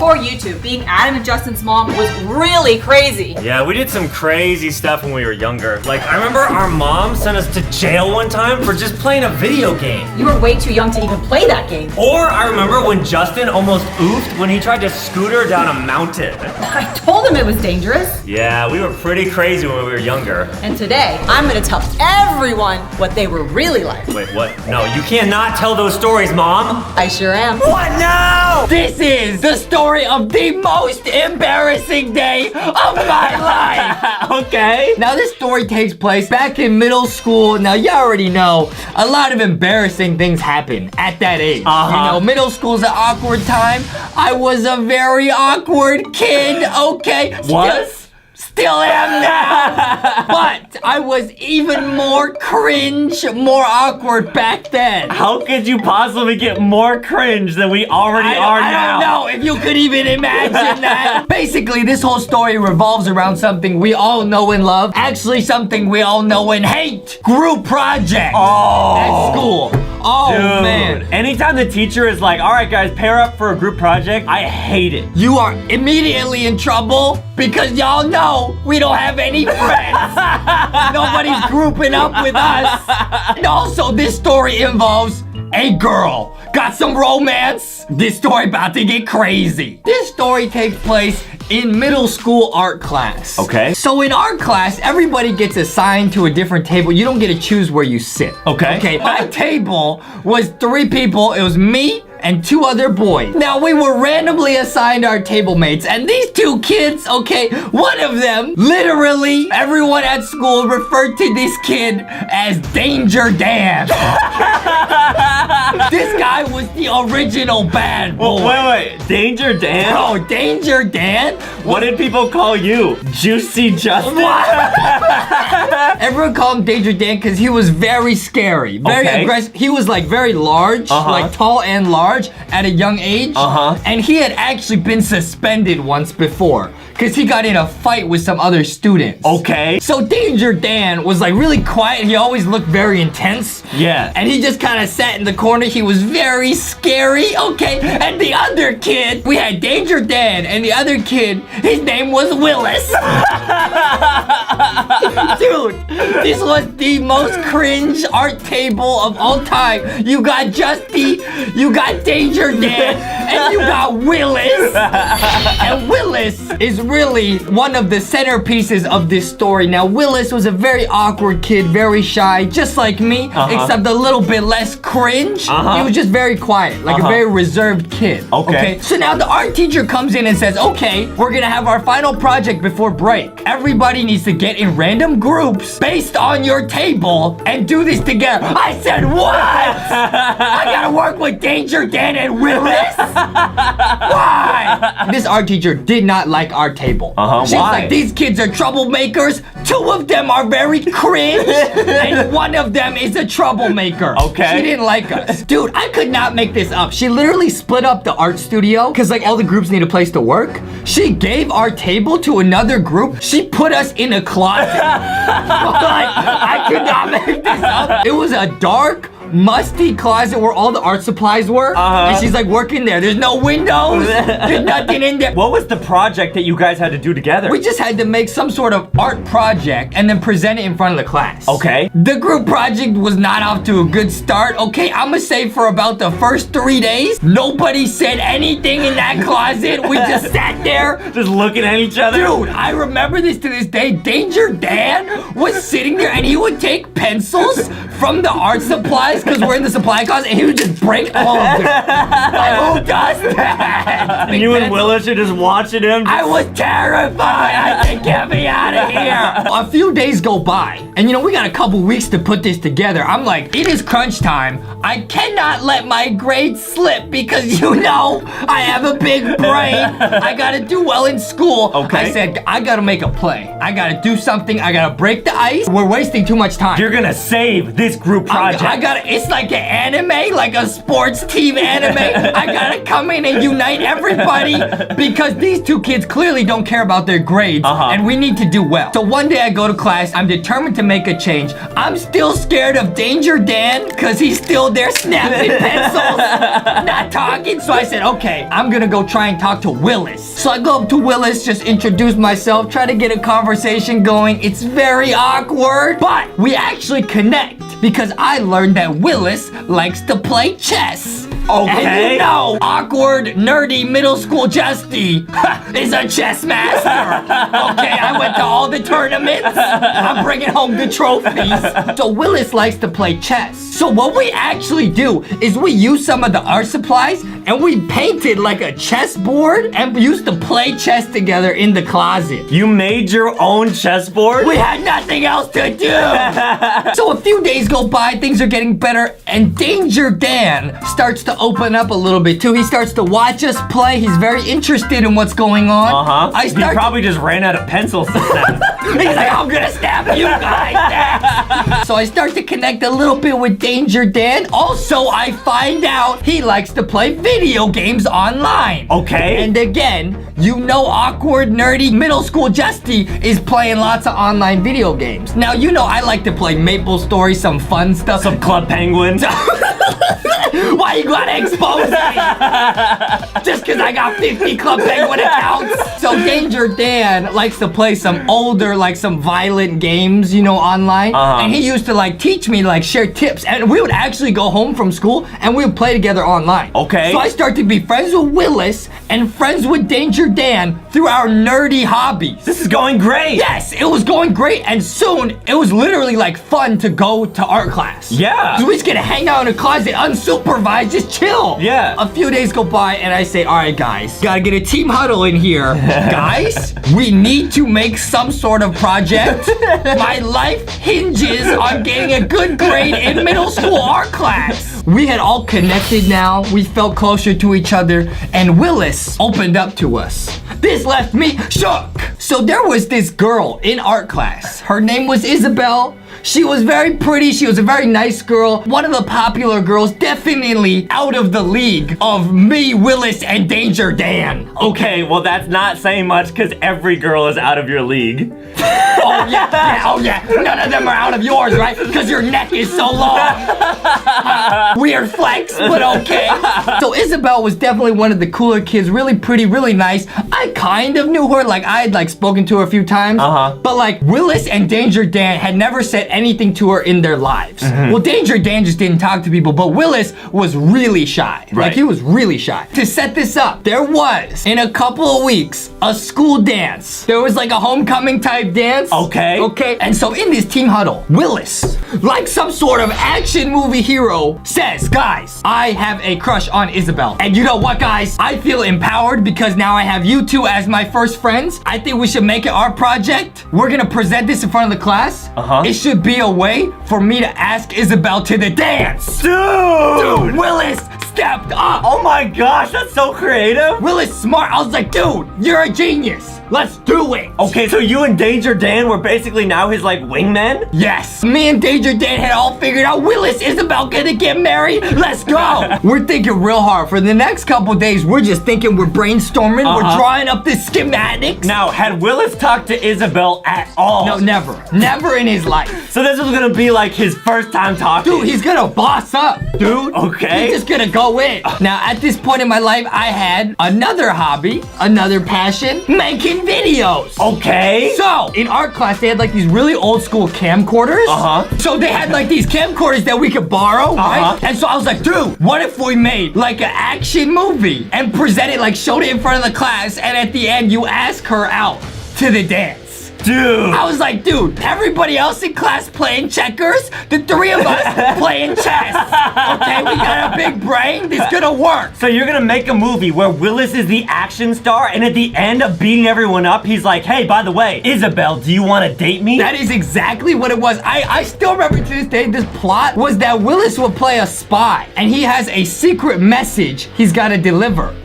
before YouTube, being Adam and Justin's mom was really crazy. Yeah, we did some crazy stuff when we were younger. Like, I remember our mom sent us to jail one time for just playing a video game. You were way too young to even play that game. Or I remember when Justin almost oofed when he tried to scooter down a mountain. I told him it was dangerous. Yeah, we were pretty crazy when we were younger. And today, I'm gonna tell everyone what they were really like. Wait, what? No, you cannot tell those stories, Mom. I sure am. What now? This is the story of the most embarrassing day of my life. Okay. Now this story takes place back in middle school. Now you already know a lot of embarrassing things happen at that age. You know, middle school's an awkward time. I was a very awkward kid, okay? Still am now, but I was even more cringe, more awkward back then. How could you possibly get more cringe than we already are now? I don't know if you could even imagine that. Basically, this whole story revolves around something we all know and love. Actually, something we all know and hate. Group projects at school. Oh, dude, man. Anytime the teacher is like, all right, guys, pair up for a group project, I hate it. You are immediately in trouble because y'all know we don't have any friends. Nobody's grouping up with us. And also, this story involves a girl. Got some romance. This story about to get crazy. This story takes place in middle school art class. Okay. So in art class, everybody gets assigned to a different table. You don't get to choose where you sit. Okay. Okay, my table was 3 people. It was me and 2 other boys. Now, we were randomly assigned our table mates, and these 2 kids, okay, one of them, literally, everyone at school referred to this kid as Danger Dan. This guy was the original bad boy. Wait, Danger Dan? Oh, Danger Dan? What did people call you? Juicy Justin? Everyone called him Danger Dan because he was very scary, very aggressive. He was like very large, like tall and large at a young age. And he had actually been suspended once before because he got in a fight with some other students. Okay. So Danger Dan was like really quiet. He always looked very intense. Yeah. And he just kind of sat in the corner. He was very scary. Okay. And the other kid, we had Danger Dan, and the other kid, his name was Willis. Dude, this was the most cringe art table of all time. You got Justy, you got Danger Dan, and you got Willis. And Willis is really one of the centerpieces of this story. Now, Willis was a very awkward kid, very shy, just like me, except a little bit less cringe. He was just very quiet, like a very reserved kid. Okay. So now the art teacher comes in and says, okay, we're gonna have our final project before break. Everybody needs to get in random groups based on your table and do this together. I said, what? I gotta work with Danger Dan and Willis? Why? This art teacher did not like our table. She's like, these kids are troublemakers. 2 of them are very cringe, and 1 of them is a troublemaker. Okay. She didn't like us. Dude, I could not make this up. She literally split up the art studio because like all the groups need a place to work. She gave our table to another group. She put us in a closet. Like, I could not make this up. It was a dark, musty closet where all the art supplies were. And she's like working there. There's no windows. There's nothing in there. What was the project that you guys had to do together? We just had to make some sort of art project and then present it in front of the class. Okay. The group project was not off to a good start. Okay, I'm gonna say for about the first 3 days, nobody said anything in that closet. We just sat there. Just looking at each other? Dude, I remember this to this day. Danger Dan was sitting there and he would take pencils from the art supplies because we're in the supply closet, and he would just break all of them. Like, who does that? And you and Willis are just watching him? I was terrified. I said, get me out of here. A few days go by, and you know, we got a couple weeks to put this together. I'm like, it is crunch time. I cannot let my grades slip because, you know, I have a big brain. I gotta do well in school. Okay. I said, I gotta make a play. I gotta do something. I gotta break the ice. We're wasting too much time. You're gonna save this this group project? It's like an anime, like a sports team anime. I gotta come in and unite everybody because these two kids clearly don't care about their grades and we need to do well. So one day I go to class, I'm determined to make a change. I'm still scared of Danger Dan because he's still there snapping pencils, not talking. So I said, okay, I'm gonna go try and talk to Willis. So I go up to Willis, just introduce myself, try to get a conversation going. It's very awkward, but we actually connect because I learned that Willis likes to play chess. Okay. And you know, awkward, nerdy, middle school Justy is a chess master. Okay, I went to all the tournaments. I'm bringing home the trophies. So Willis likes to play chess. So what we actually do is we use some of the art supplies and we painted like a chessboard and we used to play chess together in the closet. You made your own chessboard? We had nothing else to do. So a few days go by, things are getting better, and Danger Dan starts to open up a little bit too. He starts to watch us play. He's very interested in what's going on. He probably just ran out of pencils to snap. He's like, I'm gonna snap you guys next. So I start to connect a little bit with Danger Dan. Also, I find out he likes to play video games online. Okay. And again, you know awkward, nerdy, middle school Justy is playing lots of online video games. Now, you know I like to play Maple Story, some fun stuff. Some Club Penguin. Why you gotta expose me? Just because I got 50 Club Penguin accounts? So Danger Dan likes to play some older, like some violent games, you know, online. And he used to like teach me, like share tips. And we would actually go home from school and we would play together online. Okay. So I started to be friends with Willis and friends with Danger Dan through our nerdy hobbies. This is going great. Yes, it was going great. And soon it was literally like fun to go to art class. Yeah. So we just gonna hang out in a closet, unsupervised, just chill. Yeah. A few days go by and I say, all right, guys, gotta get a team huddle in here. Guys, we need to make some sort of project. My life hinges on getting a good grade in middle school art class. We had all connected now. We felt closer to each other and Willis opened up to us. This left me shook. So there was this girl in art class. Her name was Isabel. She was very pretty. She was a very nice girl. One of the popular girls, definitely out of the league of me, Willis, and Danger Dan. Okay, well that's not saying much because every girl is out of your league. Oh yeah. None of them are out of yours, right? Because your neck is so long. Weird flex, but okay. So Isabel was definitely one of the cooler kids. Really pretty, really nice. I kind of knew her. Like I had like spoken to her a few times. But like Willis and Danger Dan had never said anything to her in their lives. Well, Danger Dan just didn't talk to people, but Willis was really shy. Right. Like he was really shy. To set this up, there was in a couple of weeks a school dance. There was like a homecoming type dance. Okay. Okay. And so in this team huddle, Willis, like some sort of action movie hero, says, guys, I have a crush on Isabel. And you know what, guys? I feel empowered because now I have you two as my first friends. I think we should make it our project. We're gonna present this in front of the class. It should be a way for me to ask Isabel to the dance. Dude, Willis stepped up. Oh my gosh, that's so creative. Willis smart. I was like, dude, you're a genius. Let's do it. Okay, so you and Danger Dan were basically now his like wingmen? Yes. Me and Danger Dan had all figured out Willis, Isabel gonna get married. Let's go. We're thinking real hard. For the next couple days, we're just thinking, we're brainstorming. We're drawing up the schematics. Now, had Willis talked to Isabel at all? No, never. Never in his life. So this was gonna be like his first time talking? Dude, he's gonna boss up, dude. Okay. He's just gonna go in. Now, at this point in my life, I had another hobby, another passion, making videos. Okay. So, in art class, they had like these really old school camcorders. So they had like these camcorders that we could borrow, right? And so I was like, dude, what if we made like an action movie and presented, like showed it in front of the class, and at the end, you ask her out to the dance. Dude. I was like, dude, everybody else in class playing checkers, the three of us playing chess. Okay, we got a big brain, this gonna work. So you're gonna make a movie where Willis is the action star, and at the end of beating everyone up, he's like, hey, by the way, Isabel, do you wanna date me? That is exactly what it was. I still remember to this day, this plot was that Willis would play a spy, and he has a secret message he's gotta deliver.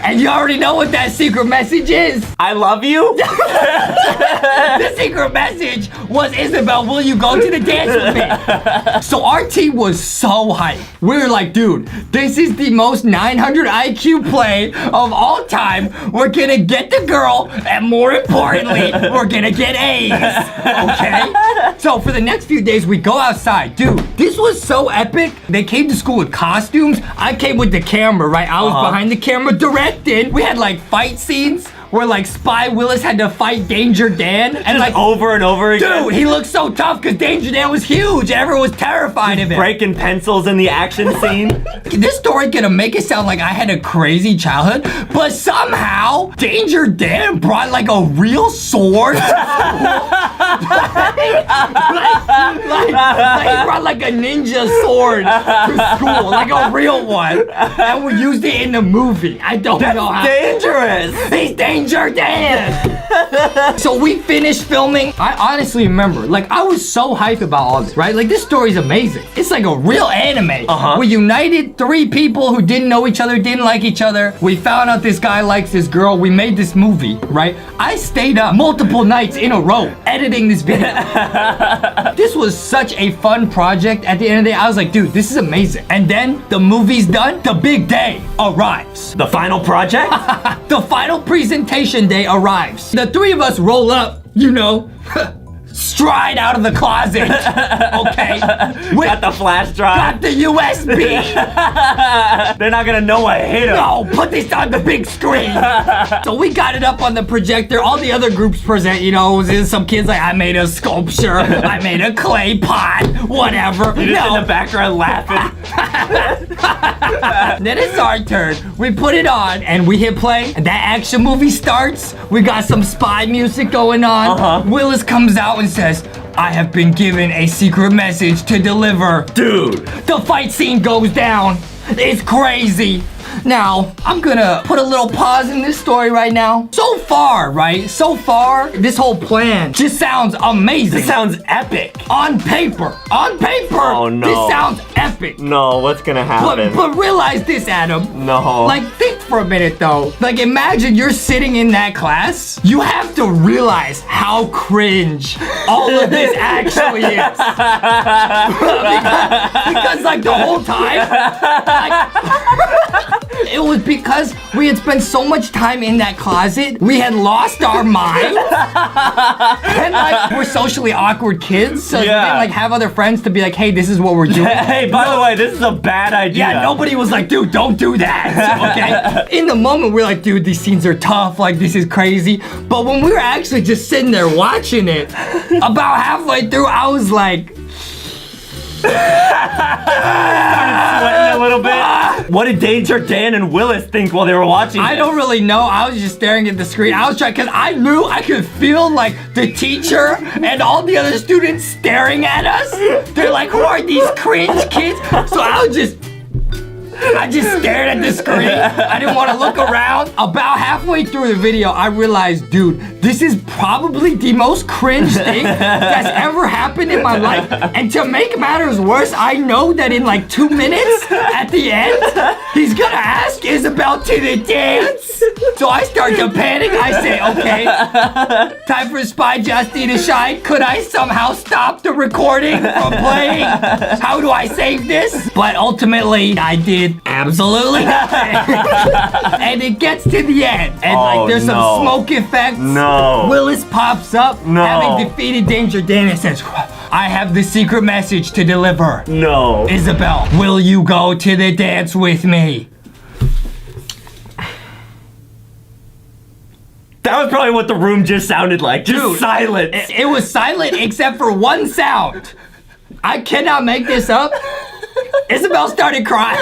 And you already know what that secret message is. I love you. The secret message was, Isabel, will you go to the dance with me? So our team was so hyped. We were like, dude, this is the most 900 IQ play of all time. We're gonna get the girl, and more importantly, we're gonna get A's. Okay? So for the next few days, we go outside. Dude, this was so epic. They came to school with costumes. I came with the camera, right? I was behind the camera directing. We had like fight scenes where like Spy Willis had to fight Danger Dan. And Just like over and over again. dude, he looked so tough because Danger Dan was huge. Everyone was terrified of him. Breaking pencils in the action scene. This story gonna make it sound like I had a crazy childhood, but somehow Danger Dan brought like a real sword. like he brought like a ninja sword to school, like a real one, and we used it in the movie. I don't know how. Dangerous. He's Danger Dan. So we finished filming. I honestly remember, like, I was so hyped about all this, right? Like, this story's amazing. It's like a real anime. We united 3 people who didn't know each other, didn't like each other. We found out this guy likes this girl. We made this movie, right? I stayed up multiple nights in a row editing this video. This was such a fun project. At the end of the day, I was like, dude, this is amazing. And then the movie's done. The big day arrives. The final project? The final presentation day arrives. The 3 of us roll up, you know, stride out of the closet. Okay. Got the flash drive. Got the USB. They're not gonna know I hit him. No, put this on the big screen. So we got it up on the projector. All the other groups present, you know, some kids like, I made a sculpture, I made a clay pot, whatever. You're just in the background laughing. Then it's our turn. We put it on and we hit play. And that action movie starts. We got some spy music going on. Willis comes out and says, I have been given a secret message to deliver. Dude. The fight scene goes down. It's crazy. Now, I'm gonna put a little pause in this story right now. So far, right? So far, this whole plan just sounds amazing. This sounds epic. On paper. On paper. Oh, no. This sounds epic. No, what's gonna happen? But realize this, Adam. No. Like, think for a minute, though. Like, imagine you're sitting in that class. You have to realize how cringe all of this actually is. because like, the whole time, like, it was because we had spent so much time in that closet, we had lost our minds. And like, we're socially awkward kids, so we didn't like have other friends to be like, hey, this is what we're doing. Hey, by the way, this is a bad idea. Yeah, nobody was like, dude, don't do that, okay? In the moment, we're like, dude, these scenes are tough, like, this is crazy. But when we were actually just sitting there watching it, about halfway through, I was like, sweating a little bit. What did Danger Dan and Willis think while they were watching I this? don't really know. I was just staring at the screen. I was trying, because I knew I could feel like the teacher and all the other students staring at us. They're like, who are these cringe kids? So I just stared at the screen. I didn't want to look around. About halfway through the video, I realized, dude, this is probably the most cringe thing that's ever happened in my life. And to make matters worse, I know that in like 2 minutes at the end, he's gonna ask Isabel to the dance. So I start to panic. I say, okay, time for Spy Justy to shine. Could I somehow stop the recording from playing? How do I save this? But ultimately, I did absolutely nothing. And it gets to the end. And like there's some smoke effects. No. Willis pops up, having defeated Danger Dan, and says, I have the secret message to deliver. No. Isabel, will you go to the dance with me? That was probably what the room just sounded like. Just Dude, silence. It was silent except for one sound. I cannot make this up. Isabel started crying.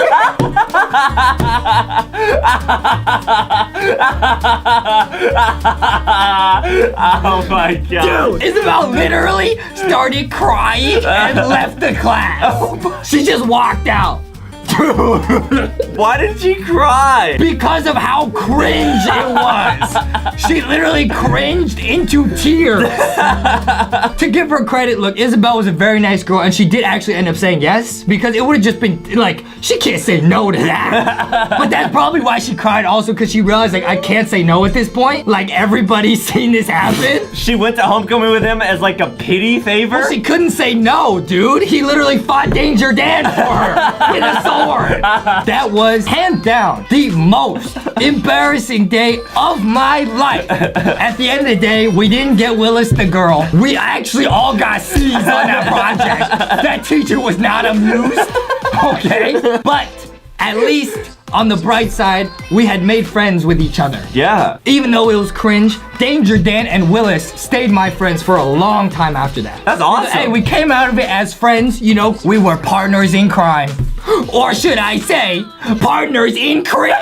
Oh my god. Dude, Isabel literally started crying and left the class. She just walked out. Why did she cry? Because of how cringe it was. She literally cringed into tears. To give her credit, look, Isabel was a very nice girl, and she did actually end up saying yes, because it would have just been, like, she can't say no to that. But that's probably why she cried also, because she realized, like, I can't say no at this point. Like, everybody's seen this happen. She went to homecoming with him as like a pity favor? Well, she couldn't say no, dude. He literally fought Danger Dan for her with a sword. That was, hands down, the most embarrassing day of my life. At the end of the day, we didn't get Willis the girl. We actually all got C's on that project. That teacher was not amused, okay? But at least on the bright side, we had made friends with each other. Yeah. Even though it was cringe, Danger Dan and Willis stayed my friends for a long time after that. That's awesome. Hey, we came out of it as friends, you know, we were partners in crime. Or should I say, partners in cringe.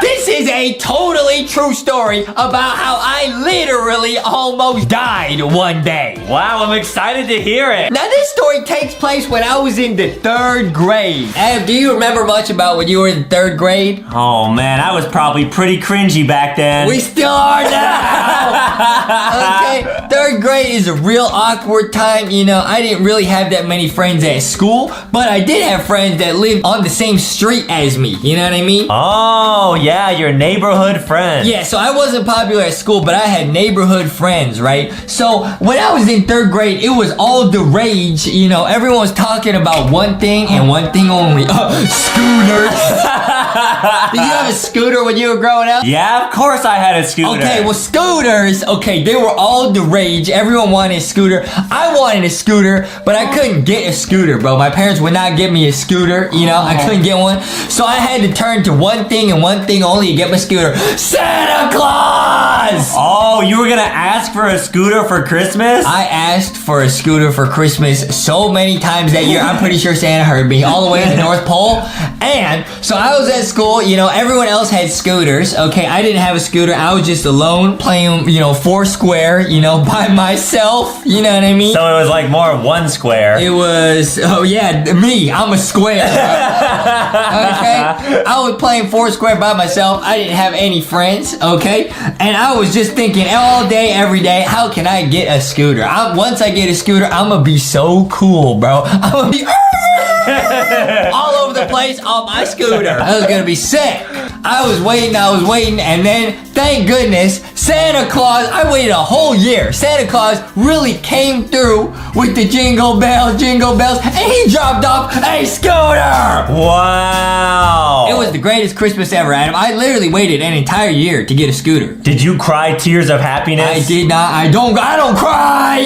This is a totally true story about how I literally almost died one day. Wow, I'm excited to hear it. Now this story takes place when I was in the 3rd grade. Adam, do you remember much about when you were in 3rd grade? Oh man, I was probably pretty cringy back then. We still are now. Okay, 3rd grade is a real awkward time. You know, I didn't really have that many friends at school, but I did have friends that lived on the same street as me. You know what I mean? Oh yeah, your neighborhood friend. Yeah, so I wasn't popular at school, but I had neighborhood friends, right? So when I was in 3rd grade, it was all the rage. You know, everyone was talking about one thing and one thing only. Scooters. Did you have a scooter when you were growing up? Yeah, of course I had a scooter. Okay, well, scooters, okay, they were all the rage. Everyone wanted a scooter. I wanted a scooter, but I couldn't get a scooter, bro. My parents would not get me a scooter, you know? I couldn't get one. So I had to turn to one thing and one thing only to get my scooter. Santa Claus! Oh, you were gonna ask for a scooter for Christmas? I asked for a scooter for Christmas so many times that year. I'm pretty sure Santa heard me all the way to the North Pole. And so I was at school, you know, everyone else had scooters, okay? I didn't have a scooter. I was just alone playing, you know, Foursquare, you know, by myself. You know what I mean? So it was like more one square. It was, oh yeah, me. I'm a square. Okay? I was playing Foursquare by myself. I didn't have any friends, okay? And I was just thinking all day, every day, how can I get a scooter? Once I get a scooter, I'm gonna be so cool, bro. I'm gonna be all over the place on my scooter. I was gonna be sick. I was waiting, and then, thank goodness, Santa Claus, I waited a whole year. Santa Claus really came through with the jingle bells, and he dropped off a scooter! Wow. It was the greatest Christmas ever, Adam. I literally waited an entire year to get a scooter. Did you cry tears of happiness? I did not. I don't cry!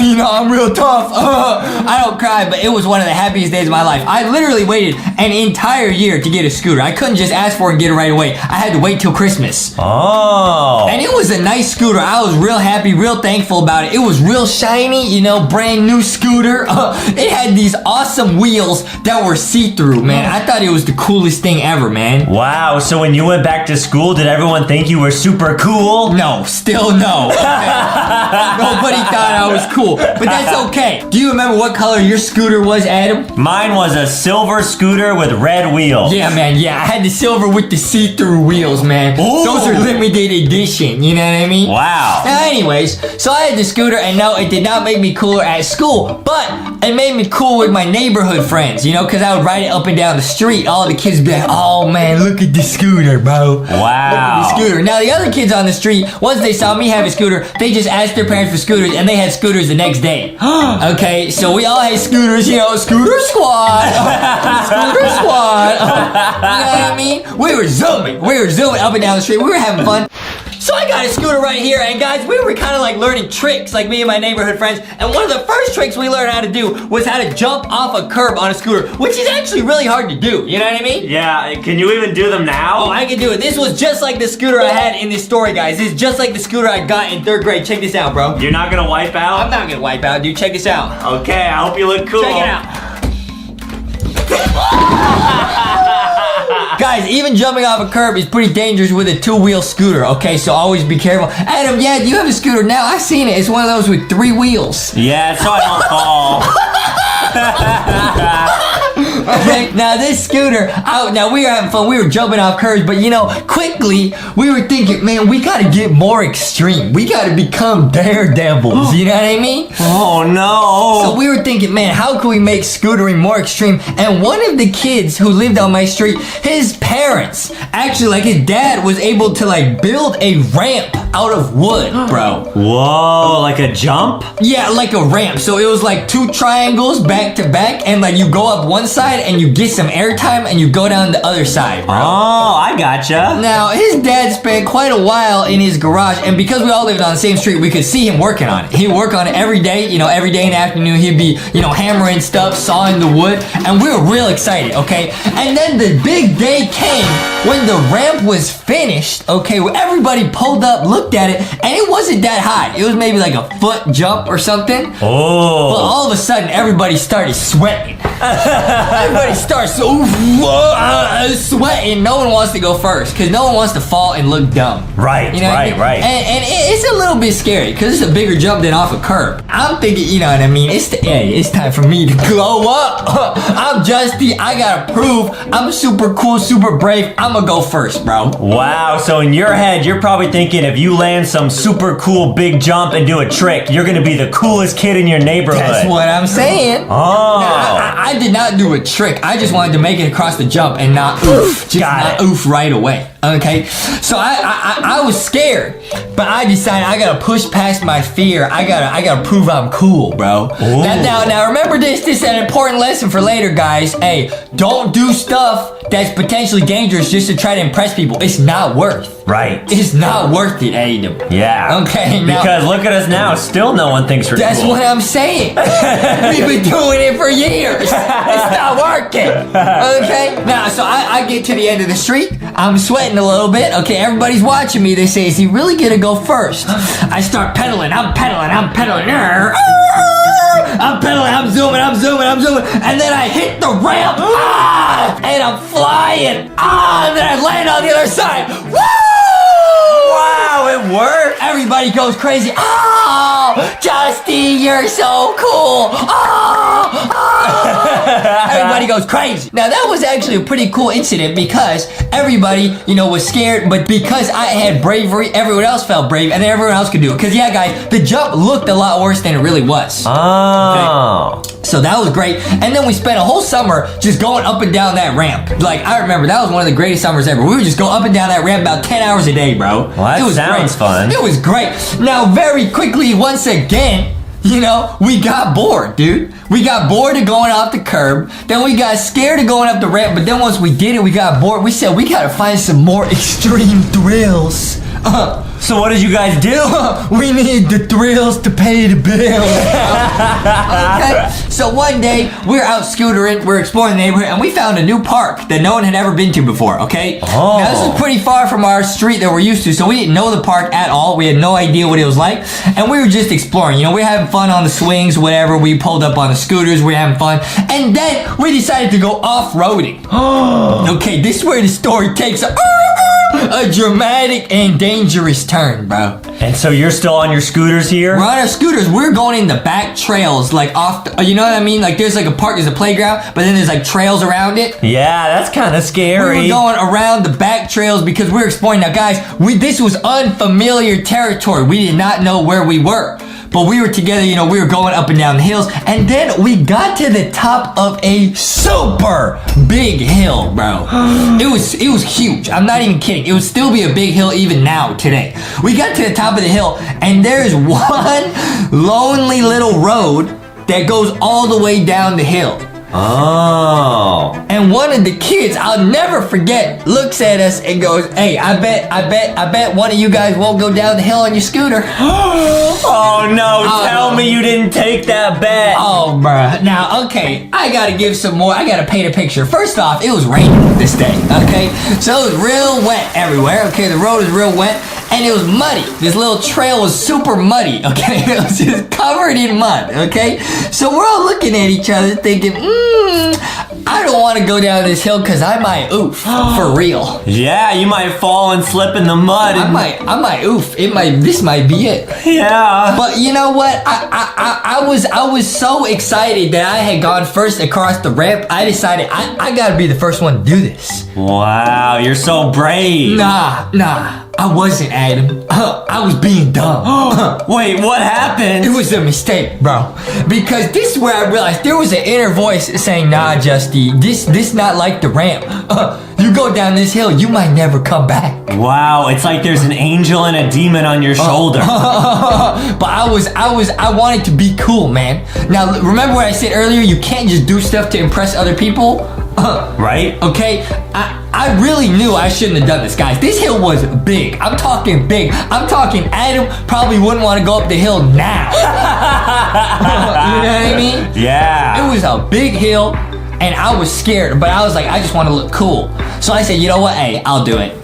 You know, I'm real tough. I don't cry, but it was one of the happiest days of my life. I literally waited an entire year to get a scooter. I couldn't just ask for it and get it right away. I had to wait till Christmas. Oh. And it was a nice scooter. I was real happy, real thankful about it. It was real shiny, you know, brand new scooter. It had these awesome wheels that were see-through, man. I thought it was the coolest thing ever, man. Wow, so when you went back to school, did everyone think you were super cool? No, still no. Nobody thought I was cool, but that's okay. Do you remember what color your scooter was, Adam? Mine was a silver scooter with red wheels. Yeah, man, yeah. I had the silver with the see-through wheels, man. Ooh. Those are limited edition, you know what I mean? Wow. Now, anyways, so I had the scooter, and no, it did not make me cooler at school, but it made me cool with my neighborhood friends, you know, because I would ride it up and down the street. All the kids would be like, oh, man, look at the scooter, bro. Wow. Look at the scooter. Now, the other kids on the street, once they saw me have a scooter, they just asked their parents for scooters, and they had scooters the next day. Okay, so we all had scooters, you know, scooter squad. Scooter squad. You know what I mean? We were zooming up and down the street. We were having fun. So I got a scooter right here, and guys, we were kind of like learning tricks, like me and my neighborhood friends, and one of the first tricks we learned how to do was how to jump off a curb on a scooter, which is actually really hard to do, you know what I mean? Yeah, can you even do them now? Oh, I can do it. This was just like the scooter I had in this story, guys. This is just like the scooter I got in 3rd grade. Check this out, bro. You're not gonna wipe out? I'm not gonna wipe out, dude. Check this out. Okay, I hope you look cool. Check it out. Guys, even jumping off a curb is pretty dangerous with a 2-wheel scooter, okay? So always be careful. Adam, yeah, you have a scooter now. I've seen it. It's one of those with 3 wheels. Yeah, so I don't fall. Okay, now this scooter, now we were having fun. We were jumping off curves, but quickly we were thinking, man, we gotta get more extreme. We gotta become daredevils. You know what I mean? Oh no! So we were thinking, man, how can we make scootering more extreme? And one of the kids who lived on my street, his parents, actually, like his dad, was able to like build a ramp out of wood, bro. Whoa, like a jump? Yeah, like a ramp. So it was like 2 triangles back to back, and like you go up one side and you get some airtime, and you go down the other side, bro. Oh, I gotcha. Now, his dad spent quite a while in his garage, and because we all lived on the same street, we could see him working on it. He'd work on it every day, every day in the afternoon, he'd be, hammering stuff, sawing the wood, and we were real excited, okay? And then the big day came when the ramp was finished, okay, where everybody pulled up, looked at it, and it wasn't that high. It was maybe like a foot jump or something. Oh. But all of a sudden, everybody started sweating. Everybody starts sweating. No one wants to go first because no one wants to fall and look dumb. Right, right. And it's a little bit scary because it's a bigger jump than off a curb. I'm thinking, you know what I mean? It's time for me to glow up. I'm Justy. I gotta prove I'm super cool, super brave. I'm gonna go first, bro. Wow, so in your head, you're probably thinking if you land some super cool big jump and do a trick, you're gonna be the coolest kid in your neighborhood. That's what I'm saying. Oh. I did not do a trick. I just wanted to make it across the jump and not oof. Just not oof right away. Okay? So I was scared, but I decided I gotta push past my fear. I gotta prove I'm cool, bro. Now remember this is an important lesson for later, guys. Hey, don't do stuff that's potentially dangerous just to try to impress people. It's not worth. Right. It's not worth it, Adam. Yeah. Okay, now, because look at us now. Still no one thinks we're cool. That's what I'm saying. We've been doing it for years. It's not working. Okay? Now, so I get to the end of the street. I'm sweating a little bit. Okay, everybody's watching me. They say, is he really gonna go first? I start pedaling. I'm pedaling. I'm pedaling, I'm zooming. And then I hit the ramp. And I'm flying. And then I land on the other side. Woo! Wow, it worked. Everybody goes crazy. Oh, Justy, you're so cool. Everybody goes crazy. Now, that was actually a pretty cool incident because everybody, was scared, but because I had bravery, everyone else felt brave, and then everyone else could do it. Because, yeah, guys, the jump looked a lot worse than it really was. Oh. Okay? So that was great. And then we spent a whole summer just going up and down that ramp. Like, I remember that was one of the greatest summers ever. We would just go up and down that ramp about 10 hours a day, bro. Well, that sounds fun. It was great. Now, very quickly, once again, we got bored, dude. We got bored of going off the curb. Then we got scared of going up the ramp. But then once we did it, we got bored. We said, we got to find some more extreme thrills. So what did you guys do? We need the thrills to pay the bills. Okay? So one day, we're out scootering, we're exploring the neighborhood, and we found a new park that no one had ever been to before, okay? Oh. Now, this is pretty far from our street that we're used to, so we didn't know the park at all. We had no idea what it was like, and we were just exploring. We were having fun on the swings, whatever. We pulled up on the scooters, we were having fun, and then we decided to go off-roading. Okay, this is where the story takes a dramatic and dangerous turn, bro. And so you're still on your scooters here? We're on our scooters. We're going in the back trails, like off, you know what I mean? Like there's like a park, there's a playground, but then there's like trails around it. Yeah, that's kind of scary. We were going around the back trails because we're exploring. Now, guys, this was unfamiliar territory. We did not know where we were. But we were together, we were going up and down the hills. And then we got to the top of a super big hill, bro. It was huge. I'm not even kidding. It would still be a big hill even now, today. We got to the top of the hill, and there's one lonely little road that goes all the way down the hill. Oh. And one of the kids, I'll never forget, looks at us and goes, hey, I bet one of you guys won't go down the hill on your scooter. Oh no, tell me you didn't take that bet. Oh, bruh. Now, okay, I gotta give some more. I gotta paint a picture. First off, it was raining this day, okay? So it was real wet everywhere, okay? The road is real wet, and it was muddy. This little trail was super muddy, okay? It was just covered in mud, okay? So we're all looking at each other thinking, I don't want to go down this hill because I might oof for real. Yeah, you might fall and slip in the mud. I might oof. This might be it. Yeah. But you know what? I was so excited that I had gone first across the ramp. I decided I gotta be the first one to do this. Wow, you're so brave. Nah, I wasn't, Adam. I was being dumb. Wait, what happened? It was a mistake, bro. Because this is where I realized there was an inner voice saying, nah, Justy, this not like the ramp. You go down this hill, you might never come back. Wow, it's like there's an angel and a demon on your shoulder. But I wanted to be cool, man. Now, remember what I said earlier? You can't just do stuff to impress other people. Right? Okay, I really knew I shouldn't have done this, guys. This hill was big. I'm talking big. I'm talking Adam probably wouldn't want to go up the hill now. You know what I mean? Yeah. It was a big hill, and I was scared, but I was like, I just want to look cool. So I said, you know what? Hey, I'll do it.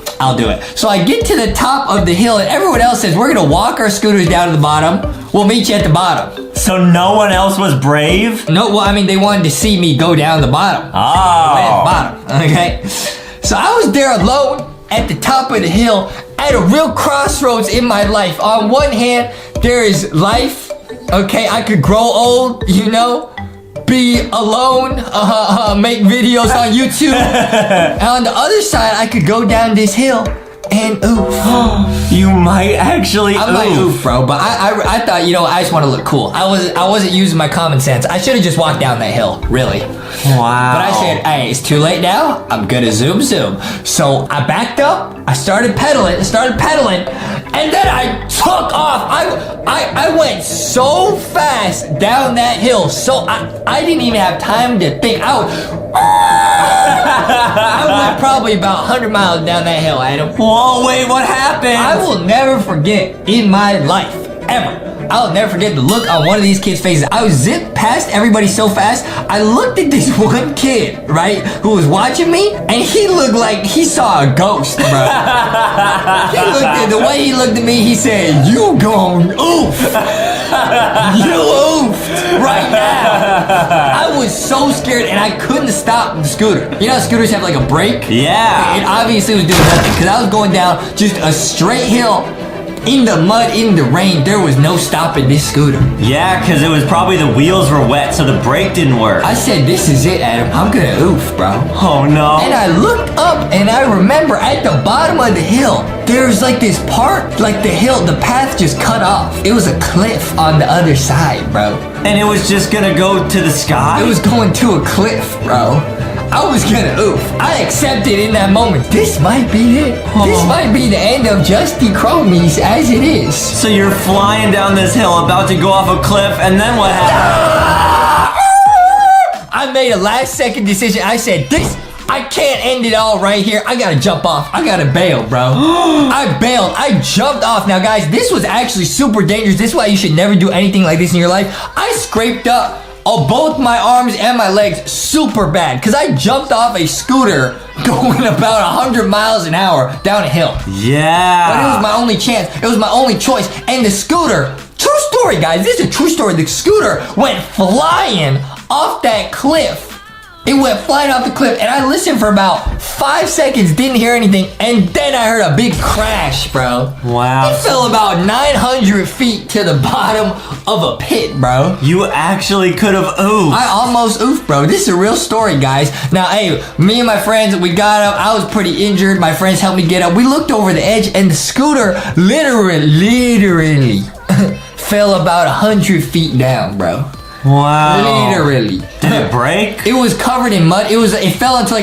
So I get to the top of the hill, and everyone else says, we're going to walk our scooters down to the bottom. We'll meet you at the bottom. So no one else was brave? No, well, I mean, they wanted to see me go down the bottom. Oh. Okay? So I was there alone at the top of the hill at a real crossroads in my life. On one hand, there is life. Okay, I could grow old, you know, be alone, make videos on YouTube. And on the other side, I could go down this hill and oof. You might actually I might oof, bro, but I thought, you know, I just want to look cool. I wasn't using my common sense. I should have just walked down that hill, really. Wow. But I said, hey, it's too late now. I'm gonna zoom. So I backed up, I started pedaling, and then I took off. I went so fast down that hill, so I didn't even have time to think. I went probably about 100 miles down that hill, Adam. Whoa, wait, what happened? I will never forget in my life, ever. I'll never forget the look on one of these kids' faces. I was zipped past everybody so fast, I looked at this one kid, right, who was watching me, and he looked like he saw a ghost, bro. The way he looked at me, he said, you gon' oof. You oofed right now. I was so scared, and I couldn't stop the scooter. You know how scooters have like a brake? Yeah. It obviously was doing nothing, because I was going down just a straight hill, in the mud, in the rain. There was no stopping this scooter. Yeah, because it was probably the wheels were wet, so the brake didn't work. I said, this is it, Adam. I'm gonna oof, bro. Oh, no. And I looked up, and I remember at the bottom of the hill, there's like this part, like the hill, the path just cut off. It was a cliff on the other side, bro. And it was just gonna go to the sky? It was going to a cliff, bro. I was gonna oof. I accepted in that moment. This might be it. This might be the end of Justy Chromies as it is. So you're flying down this hill, about to go off a cliff, and then what happened? I made a last second decision. I said, I can't end it all right here. I gotta jump off. I gotta bail, bro. I bailed. I jumped off. Now, guys, this was actually super dangerous. This is why you should never do anything like this in your life. I scraped up both my arms and my legs super bad because I jumped off a scooter going about 100 miles an hour down a hill. Yeah. But it was my only chance. It was my only choice. And the scooter, true story, guys. This is a true story. The scooter went flying off that cliff. It went flying off the cliff, and I listened for about 5 seconds, didn't hear anything, and then I heard a big crash, bro. Wow. It fell about 900 feet to the bottom of a pit, bro. You actually could have oofed. I almost oofed, bro. This is a real story, guys. Now, hey, me and my friends, we got up. I was pretty injured. My friends helped me get up. We looked over the edge, and the scooter literally fell about 100 feet down, bro. Wow. Literally. Did it break? It was covered in mud. It fell into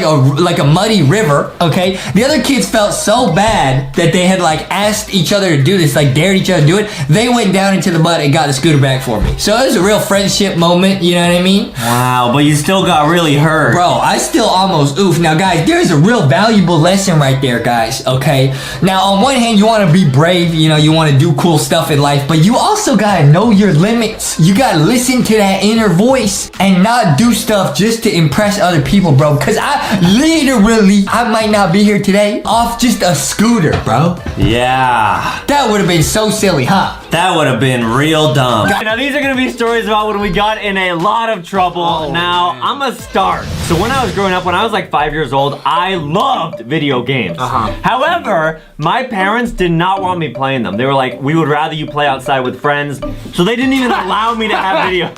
like a muddy river, okay? The other kids felt so bad that they had like asked each other to do this, like dared each other to do it. They went down into the mud and got the scooter back for me. So it was a real friendship moment, you know what I mean? Wow, but you still got really hurt. Bro, I still almost oofed. Now, guys, there's a real valuable lesson right there, guys, okay? Now, on one hand, you want to be brave, you know, you want to do cool stuff in life, but you also got to know your limits. You got to listen to that inner voice and not do stuff just to impress other people, bro. Because I might not be here today off just a scooter, bro. Yeah. That would have been so silly, huh? That would have been real dumb. Now these are gonna be stories about when we got in a lot of trouble. Now, I'm gonna start. So when I was growing up, when I was like 5 years old, I loved video games. However, my parents did not want me playing them. They were like, we would rather you play outside with friends. So they didn't even allow me to have video.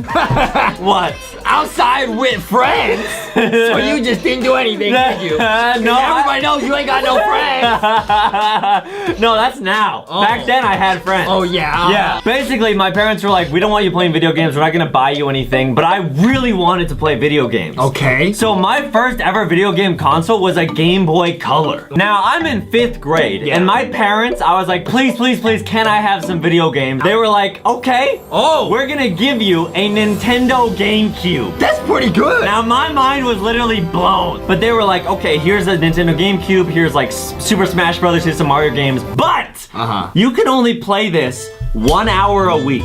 What? Outside with friends? So you just didn't do anything, did you? No. Everybody knows you ain't got no friends. No, that's now. Back then I had friends. Oh, yeah? Yeah. Basically, my parents were like, we don't want you playing video games. We're not gonna buy you anything. But I really wanted to play video games. Okay. So my first ever video game console was a Game Boy Color. Now, I'm in 5th grade. And my parents, I was like, please, please, please, can I have some video games? They were like, okay. We're gonna give you a Nintendo GameCube. That's pretty good. Now, my mind was literally blown. But they were like, okay, here's a Nintendo GameCube. Here's like Super Smash Brothers. Here's some Mario games. But you can only play this 1 hour a week.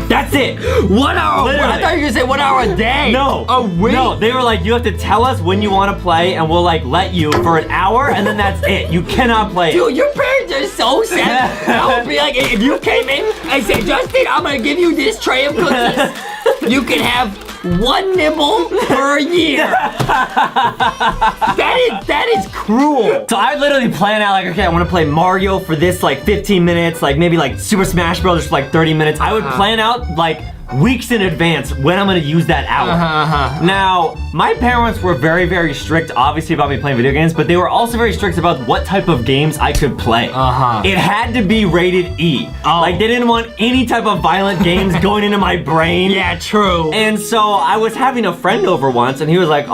That's it. 1 hour. Literally. I thought you were gonna say 1 hour a day. No. A week? No, they were like, you have to tell us when you want to play and we'll like let you for an hour and then that's it. You cannot play it. Dude, your parents are so sad. That would be like, if you came in and said, Justin, I'm gonna give you this tray of cookies. You can have 1 nibble per year. That is cruel. So I literally plan out like, okay, I want to play Mario for this like 15 minutes, like maybe like Super Smash Brothers for like 30 minutes. I would plan out like weeks in advance when I'm gonna use that hour. Now, my parents were very, very strict, obviously, about me playing video games, but they were also very strict about what type of games I could play. It had to be rated E. Like, they didn't want any type of violent games going into my brain. Yeah, true. And so I was having a friend over once, and he was like, do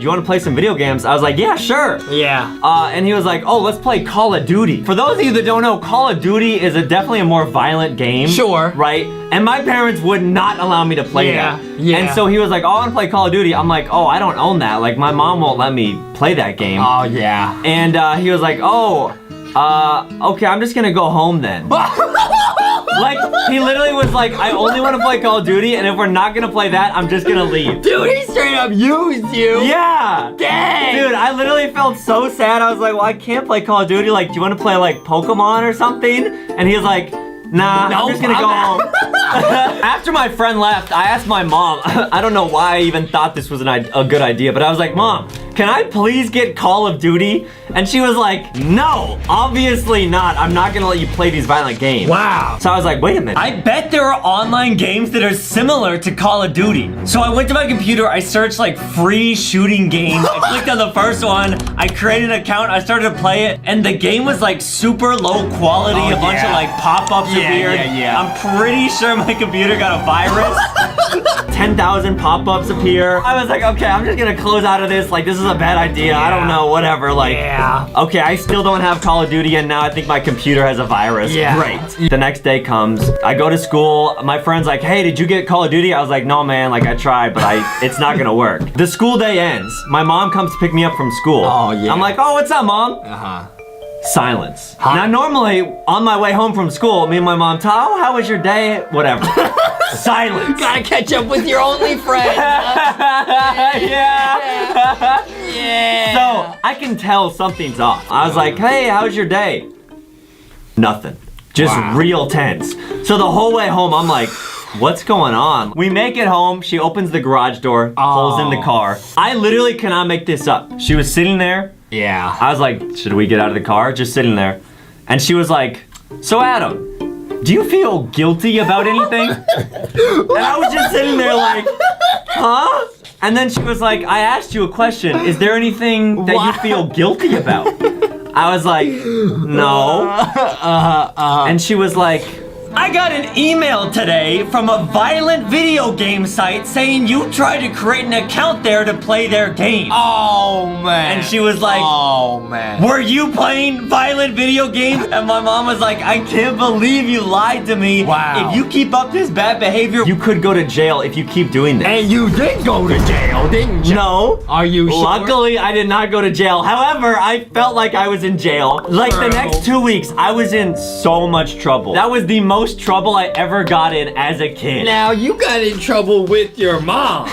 you want to play some video games? I was like, yeah, sure. Yeah. And he was like, let's play Call of Duty. For those of you that don't know, Call of Duty is definitely a more violent game. Sure. Right? And my parents would not allow me to play that. Yeah. And so he was like, I want to play Call of Duty. I'm like, I don't own that. Like, my mom won't let me play that game. Oh, yeah. And he was like, okay, I'm just gonna go home then. Like, he literally was like, I only want to play Call of Duty, and if we're not gonna play that, I'm just gonna leave. Dude, he straight up used you. Yeah. Dang. Dude, I literally felt so sad. I was like, well, I can't play Call of Duty. Like, do you want to play, like, Pokemon or something? And he was like, nah, I'm just gonna go home. After my friend left, I asked my mom, I don't know why I even thought this was a good idea, but I was like, Mom, can I please get Call of Duty? And she was like, no, obviously not. I'm not gonna let you play these violent games. Wow. So I was like, wait a minute. I bet there are online games that are similar to Call of Duty. So I went to my computer, I searched like free shooting games. I clicked on the first one, I created an account, I started to play it, and the game was like super low quality, a bunch of like pop-ups appeared. I'm pretty sure my computer got a virus. 10,000 pop-ups appear. I was like, okay, I'm just gonna close out of this. Like, this is a bad idea. I don't know, whatever. Like, okay, I still don't have Call of Duty, and now I think my computer has a virus. Great. The next day comes, I go to school. My friend's like, hey, did you get Call of Duty? I was like, no, man, like, I tried, but it's not gonna work. The school day ends. My mom comes to pick me up from school. I'm like, oh, what's up, Mom? Silence. Now, normally, on my way home from school, me and my mom talk, oh, how was your day? Whatever. Silence. Gotta catch up with your only friend. So, I can tell something's off. I was like, hey, how's your day? Nothing. Just real tense. So the whole way home, I'm like, what's going on? We make it home. She opens the garage door, pulls in the car. I literally cannot make this up. She was sitting there. I was like, should we get out of the car? Just sitting there. And she was like, so Adam, do you feel guilty about anything? And I was just sitting there like, huh? And then she was like, I asked you a question. Is there anything that you feel guilty about? I was like, no. And she was like, I got an email today from a violent video game site saying you tried to create an account there to play their game. Oh, man. And she was like, oh, man. Were you playing violent video games? And my mom was like, I can't believe you lied to me. Wow. If you keep up this bad behavior, you could go to jail if you keep doing this. And you did go to jail, didn't you? No. Are you sure? Luckily, I did not go to jail. However, I felt like I was in jail. Like the next 2 weeks, I was in so much trouble. That was the most trouble I ever got in as a kid. Now, you got in trouble with your mom.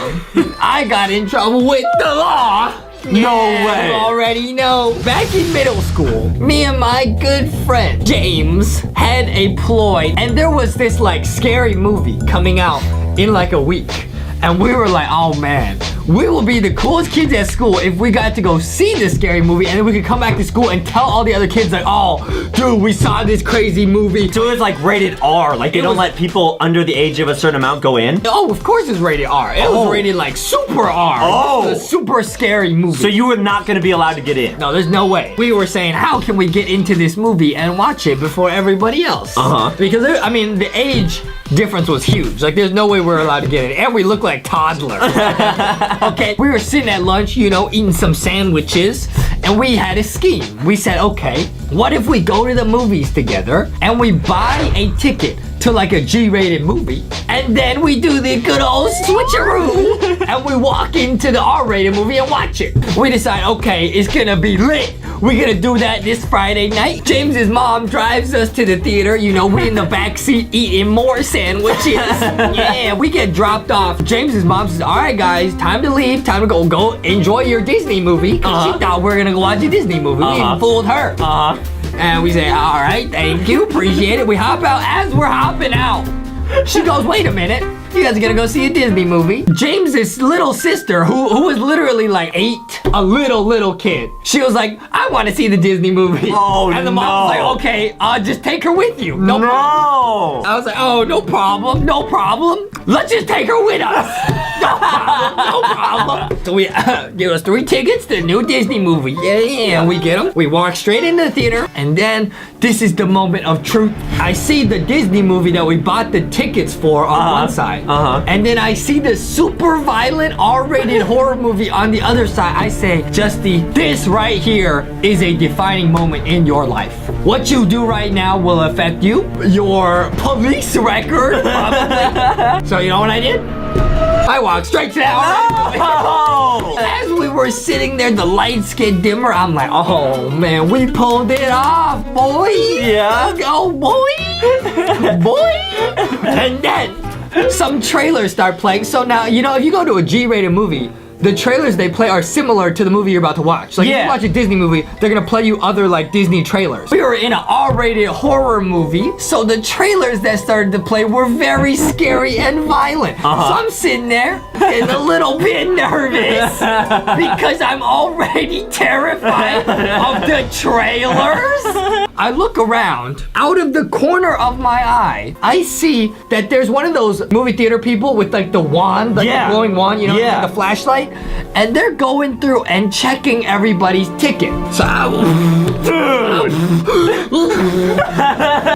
I got in trouble with the law. No Yeah, way. You already know. Back in middle school, me and my good friend James had a ploy, and there was this like scary movie coming out in like a week. And we were like, oh man, we will be the coolest kids at school if we got to go see this scary movie, and then we could come back to school and tell all the other kids like, oh, dude, we saw this crazy movie. So it was like rated R. Like they don't let people under the age of a certain amount go in? Oh, of course it's rated R. It was rated like super R. Oh. It was a super scary movie. So you were not going to be allowed to get in? No, there's no way. We were saying, how can we get into this movie and watch it before everybody else? Because, I mean, the age difference was huge. Like, there's no way we're allowed to get in. And we look like toddlers. Okay, we were sitting at lunch, you know, eating some sandwiches, and we had a scheme. We said, okay, what if we go to the movies together and we buy a ticket to like a G-rated movie, and then we do the good old switcheroo and we walk into the R-rated movie and watch it. We decide, okay, it's gonna be lit. We're gonna do that this Friday night. James's mom drives us to the theater. You know, we in the back seat eating more sandwiches. Yeah, we get dropped off. James's mom says, all right, guys, time to leave. Time to go enjoy your Disney movie. She thought we were gonna go watch a Disney movie. We fooled her. And we say, all right, thank you, appreciate it. We hop out. As we're hopping out, she goes, wait a minute. You guys are gonna go see a Disney movie. James's little sister, who was literally like 8, a little kid. She was like, I want to see the Disney movie. Oh, and the mom was like, okay, just take her with you. No problem. I was like, oh, no problem, no problem. Let's just take her with us. No problem, no problem. So we give us 3 tickets to the new Disney movie. Yeah, we get them. We walk straight into the theater, and then this is the moment of truth. I see the Disney movie that we bought the tickets for on one side. And then I see the super violent R-rated horror movie on the other side. I say, Justy, this right here is a defining moment in your life. What you do right now will affect you, your police record, probably. So you know what I did? I walked straight to that R-rated movie. As we were sitting there, the lights get dimmer. I'm like, oh man, we pulled it off, boy. Yeah. Let's go, boy. Boy. And then some trailers start playing. So now, you know, if you go to a G-rated movie, the trailers they play are similar to the movie you're about to watch. Like if you watch a Disney movie, they're gonna play you other like Disney trailers. We were in an R-rated horror movie, so the trailers that started to play were very scary and violent. So I'm sitting there getting a little bit nervous because I'm already terrified of the trailers. I look around, out of the corner of my eye, I see that there's one of those movie theater people with like the wand, like the glowing wand, you know, like the flashlight. And they're going through and checking everybody's ticket. So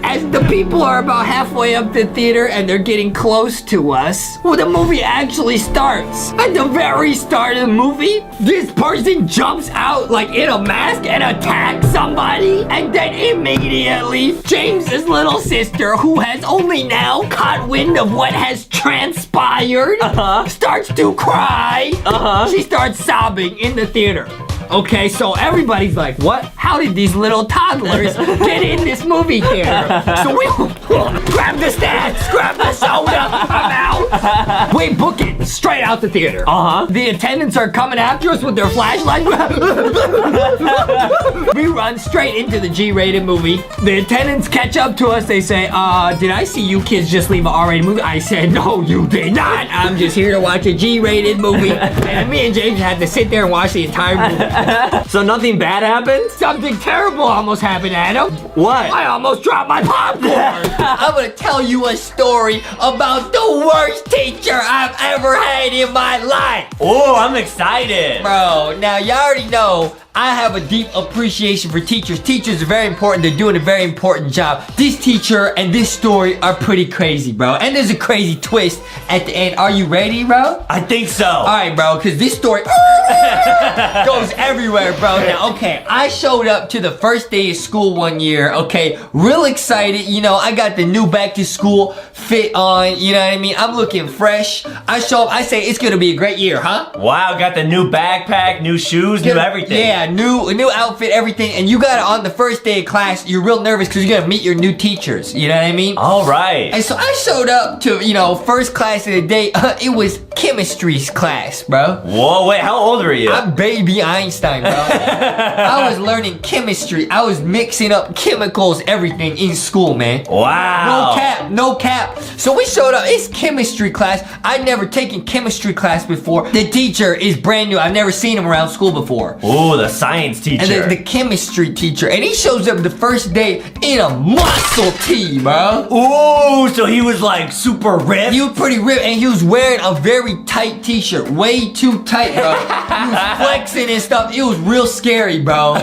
as the people are about halfway up the theater and they're getting close to us, well, the movie actually starts. At the very start of the movie, this person jumps out like in a mask and attacks somebody. And then immediately, James's little sister, who has only now caught wind of what has transpired, starts to cry. She starts sobbing in the theater. Okay, so everybody's like, what? How did these little toddlers get in this movie theater? So we grab the snacks, grab the soda, I'm out. We book it straight out the theater. The attendants are coming after us with their flashlights. We run straight into the G-rated movie. The attendants catch up to us. They say, did I see you kids just leave an R-rated movie? I said, no, you did not. I'm just here to watch a G-rated movie. And me and James had to sit there and watch the entire movie. So nothing bad happened? Something terrible almost happened, Adam. What? I almost dropped my popcorn. I'm gonna tell you a story about the worst teacher I've ever had in my life. Oh, I'm excited. Bro, now you already know I have a deep appreciation for teachers. Teachers are very important. They're doing a very important job. This teacher and this story are pretty crazy, bro. And there's a crazy twist at the end. Are you ready, bro? I think so. All right, bro, because this story goes everywhere, bro. Now, okay, I showed up to the first day of school one year, okay, real excited. You know, I got the new back to school fit on, you know what I mean? I'm looking fresh. I show up, I say, it's gonna be a great year, huh? Wow, got the new backpack, new shoes, new everything. Yeah, new outfit, everything. And you got it on the first day of class. You're real nervous because you're gonna meet your new teachers, you know what I mean? All right. And so I showed up to, you know, first class of the day. It was chemistry class, bro. Whoa, wait, how old were you? I'm baby Einstein, bro. I was learning chemistry. I was mixing up chemicals, everything in school, man. Wow. No cap. So we showed up. It's chemistry class. I'd never taken chemistry class before. The teacher is brand new. I've never seen him around school before. Ooh, the science teacher. And the chemistry teacher. And he shows up the first day in a muscle tee, bro. Ooh, so he was like super ripped? He was pretty ripped, and he was wearing a very tight t-shirt. Way too tight, bro. He was flexing and stuff. It was real scary, bro.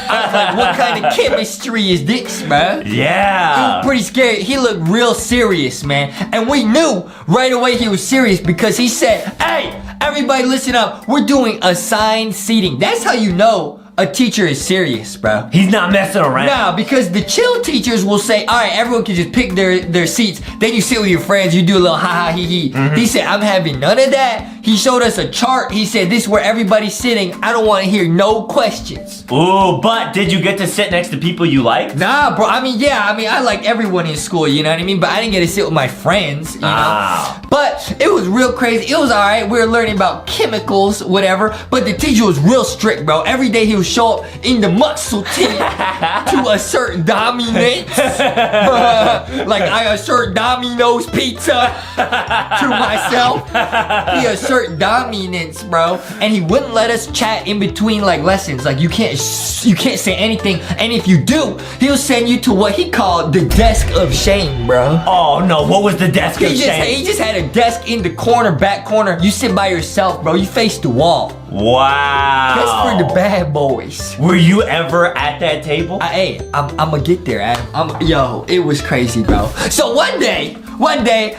I was like, what kind of chemistry is this, bro? Yeah. It was pretty scary. He looked real serious, man. And we knew right away he was serious because he said, hey, everybody listen up. We're doing assigned seating. That's how you know a teacher is serious, bro. He's not messing around. Nah, because the chill teachers will say, all right, everyone can just pick their seats. Then you sit with your friends, you do a little ha ha he he. He said, I'm having none of that. He showed us a chart. He said, this is where everybody's sitting. I don't want to hear no questions. Ooh, but did you get to sit next to people you liked? Nah, bro. I mean, I like everyone in school, you know what I mean? But I didn't get to sit with my friends, you know? But it was real crazy. It was all right. We were learning about chemicals, whatever. But the teacher was real strict, bro. Every day he would show up in the muscle tee to assert dominance. Like I assert Domino's pizza to myself. He assert dominance, bro. And he wouldn't let us chat in between like lessons. Like you can't say anything. And if you do, he'll send you to what he called the desk of shame, bro. Oh no, what was the desk of shame? He just had a desk in the corner, back corner. You sit by yourself, bro. You face the wall. Wow. That's for the bad boys. Were you ever at that table? Hey, I'm gonna get there, Adam. Yo, it was crazy, bro. So one day,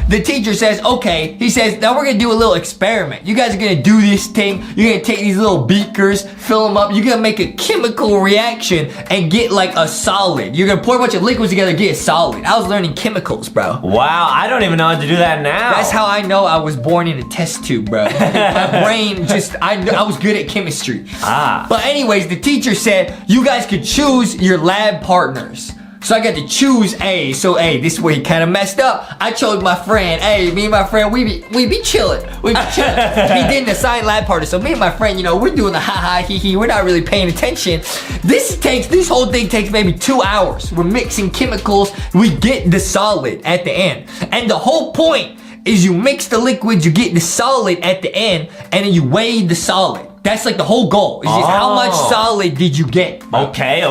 the teacher says, okay, he says, now we're gonna do a little experiment. You guys are gonna do this thing. You're gonna take these little beakers, fill them up. You're gonna make a chemical reaction and get like a solid. You're gonna pour a bunch of liquids together, get a solid. I was learning chemicals, bro. Wow, I don't even know how to do that now. That's how I know I was born in a test tube, bro. My brain just, I was good at chemistry. But anyways, the teacher said, you guys could choose your lab partners. So I got to choose A. So this is where he kind of messed up. I chose my friend. Me and my friend, we be chilling. We be chilling. He didn't assign lab partner. So me and my friend, you know, we're doing the ha ha he he. We're not really paying attention. This whole thing takes maybe 2 hours. We're mixing chemicals. We get the solid at the end. And the whole point is you mix the liquids, you get the solid at the end, and then you weigh the solid. That's like the whole goal. It's just how much solid did you get? Okay.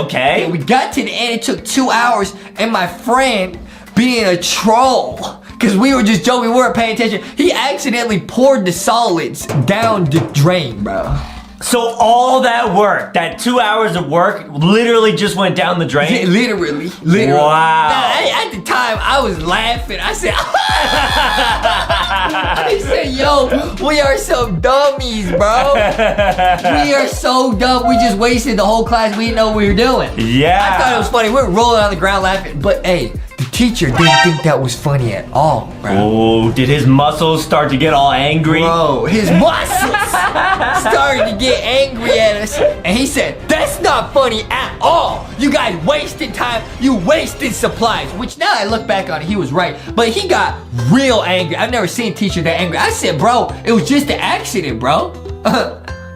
And we got to the end, it took 2 hours, and my friend, being a troll, because we were just joking, we weren't paying attention, he accidentally poured the solids down the drain, bro. So all that work, that 2 hours of work, literally just went down the drain? Yeah, literally. Wow. Now, at the time, I was laughing. I said, I said, yo, we are some dummies, bro. We are so dumb. We just wasted the whole class. We didn't know what we were doing. Yeah. I thought it was funny. We were rolling on the ground laughing. But, hey, the teacher didn't think that was funny at all, bro. Oh, did his muscles start to get all angry? Bro, his muscles started to get angry at us. And he said, that's not funny at all. You guys wasted time. You wasted supplies. Which now I look back on it, he was right. But he got real angry. I've never seen a teacher that angry. I said, bro, it was just an accident, bro.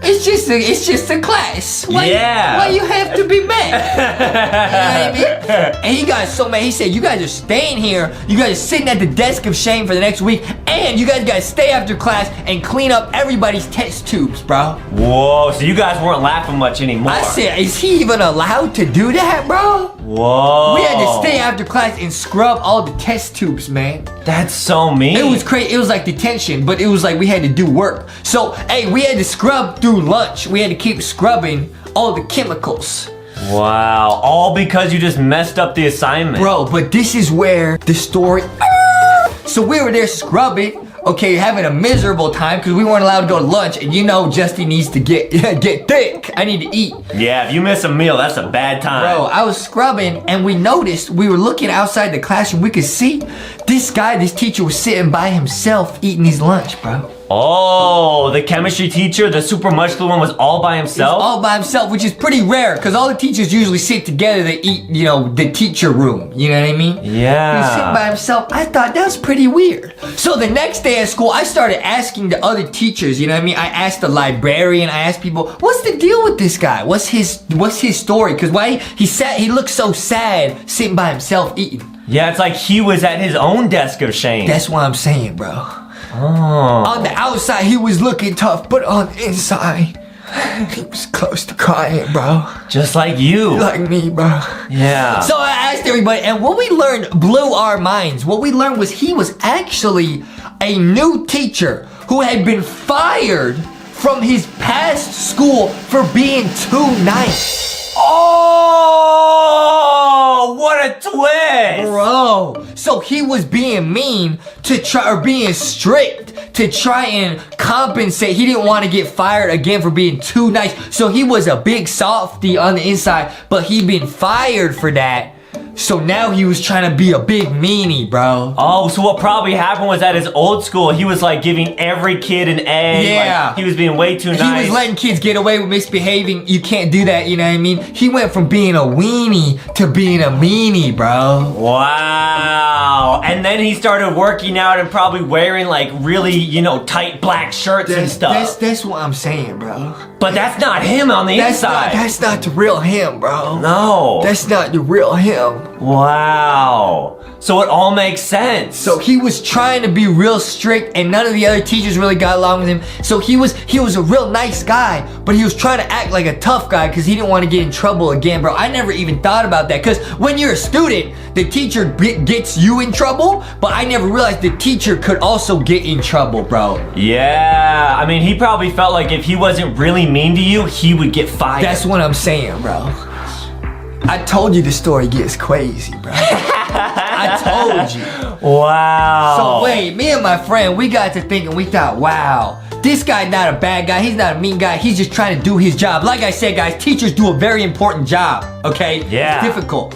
It's just a class. Why you have to be mad? You know what I mean? And he got so mad. He said, you guys are staying here. You guys are sitting at the desk of shame for the next week. And you guys gotta stay after class and clean up everybody's test tubes, bro. Whoa, so you guys weren't laughing much anymore. I said, is he even allowed to do that, bro? Whoa. We had to stay after class and scrub all the test tubes, man. That's so mean. It was crazy. It was like detention, but it was like we had to do work. So, hey, we had to scrub through lunch. We had to keep scrubbing all the chemicals. Wow, all because you just messed up the assignment. Bro, but this is where the story... So we were there scrubbing, okay, having a miserable time because we weren't allowed to go to lunch. And you know Justy needs to get thick. I need to eat. Yeah, if you miss a meal, that's a bad time. Bro, I was scrubbing and we noticed, we were looking outside the classroom. We could see this guy, this teacher was sitting by himself eating his lunch, bro. Oh, the chemistry teacher, the super muscular one, was all by himself? All by himself, which is pretty rare, because all the teachers usually sit together to eat, you know, the teacher room. You know what I mean? Yeah. He's sitting by himself. I thought that was pretty weird. So the next day at school, I started asking the other teachers, you know what I mean? I asked the librarian, I asked people, what's the deal with this guy? What's his story? Because why he looked so sad sitting by himself eating. Yeah, it's like he was at his own desk of shame. That's what I'm saying, bro. Oh. On the outside, he was looking tough, but on the inside, he was close to crying, bro. Just like you. Like me, bro. Yeah. So I asked everybody, and what we learned blew our minds. What we learned was he was actually a new teacher who had been fired from his past school for being too nice. Oh, what a twist! Bro, so he was being mean to try, or being strict to try and compensate. He didn't want to get fired again for being too nice. So he was a big softy on the inside, but he'd been fired for that. So now he was trying to be a big meanie, bro. Oh, so what probably happened was at his old school, he was like giving every kid an A. Yeah. Like, he was being way too nice. He was letting kids get away with misbehaving. You can't do that, you know what I mean? He went from being a weenie to being a meanie, bro. Wow. And then he started working out and probably wearing like really, you know, tight black shirts and stuff. That's what I'm saying, bro. But that's not him on the inside. That's not the real him, bro. No. That's not the real him. Wow. So it all makes sense. So he was trying to be real strict, and none of the other teachers really got along with him. So he was a real nice guy, but he was trying to act like a tough guy because he didn't want to get in trouble again, bro. I never even thought about that, because when you're a student, the teacher gets you in trouble, but I never realized the teacher could also get in trouble, bro. Yeah. I mean, he probably felt like if he wasn't really mean to you, he would get fired. That's what I'm saying, bro. I told you the story gets crazy, bro. I told you. Wow. So wait, me and my friend, we got to thinking, we thought, wow, this guy not a bad guy, he's not a mean guy, he's just trying to do his job. Like I said, guys, teachers do a very important job, okay? Yeah. It's difficult.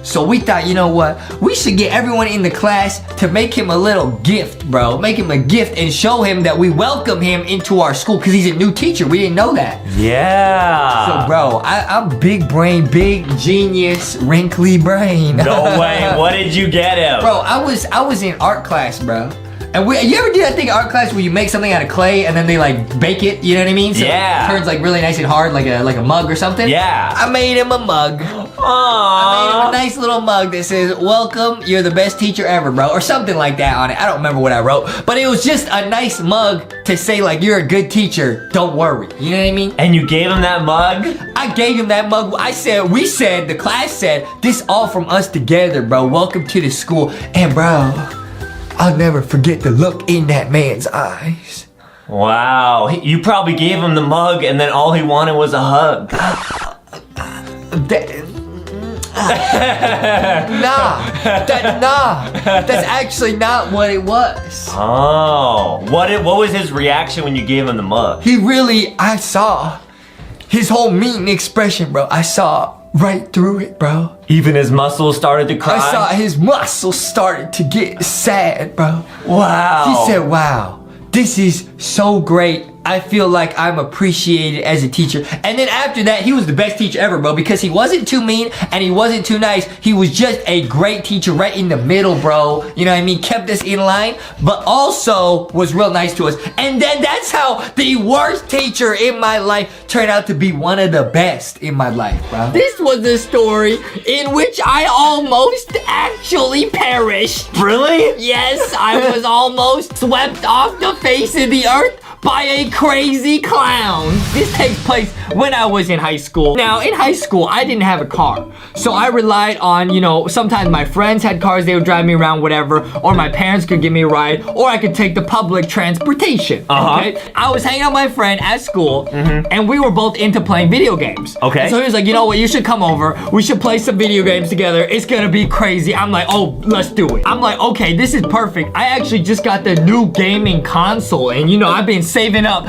So we thought, you know what? We should get everyone in the class to make him a little gift, bro. Make him a gift and show him that we welcome him into our school, because he's a new teacher. We didn't know that. Yeah. So, bro, I'm big brain, big genius, wrinkly brain. No way. What did you get him? Bro, I was in art class, bro. And you ever do that thing in art class where you make something out of clay and then they like bake it, you know what I mean? So Yeah. it turns like really nice and hard, like a mug or something? Yeah. I made him a mug. Aww. I made him a nice little mug that says, welcome, you're the best teacher ever, bro. Or something like that on it. I don't remember what I wrote. But it was just a nice mug to say like, you're a good teacher, don't worry. You know what I mean? And you gave him that mug? I gave him that mug. The class said, this all from us together, bro. Welcome to the school. And bro, I'll never forget the look in that man's eyes. Wow. You probably gave him the mug and then all he wanted was a hug. That's actually not what it was. Oh. What was his reaction when you gave him the mug? I saw his whole mean expression, bro. I saw right through it, bro. Even his muscles started to cry? I saw his muscles started to get sad, bro. Wow. He said, wow, this is so great. I feel like I'm appreciated as a teacher. And then after that, he was the best teacher ever, bro, because he wasn't too mean and he wasn't too nice. He was just a great teacher right in the middle, bro. You know what I mean? Kept us in line, but also was real nice to us. And then that's how the worst teacher in my life turned out to be one of the best in my life, bro. This was a story in which I almost actually perished. Really? Yes, I was almost swept off the face of the earth by a crazy clown. This takes place when I was in high school. Now, in high school, I didn't have a car. So I relied on, you know, sometimes my friends had cars, they would drive me around, whatever, or my parents could give me a ride, or I could take the public transportation, okay? I was hanging out with my friend at school, and we were both into playing video games. Okay. And so he was like, you know what, you should come over. We should play some video games together. It's gonna be crazy. I'm like, oh, let's do it. I'm like, okay, this is perfect. I actually just got the new gaming console, and you know, I've been saving up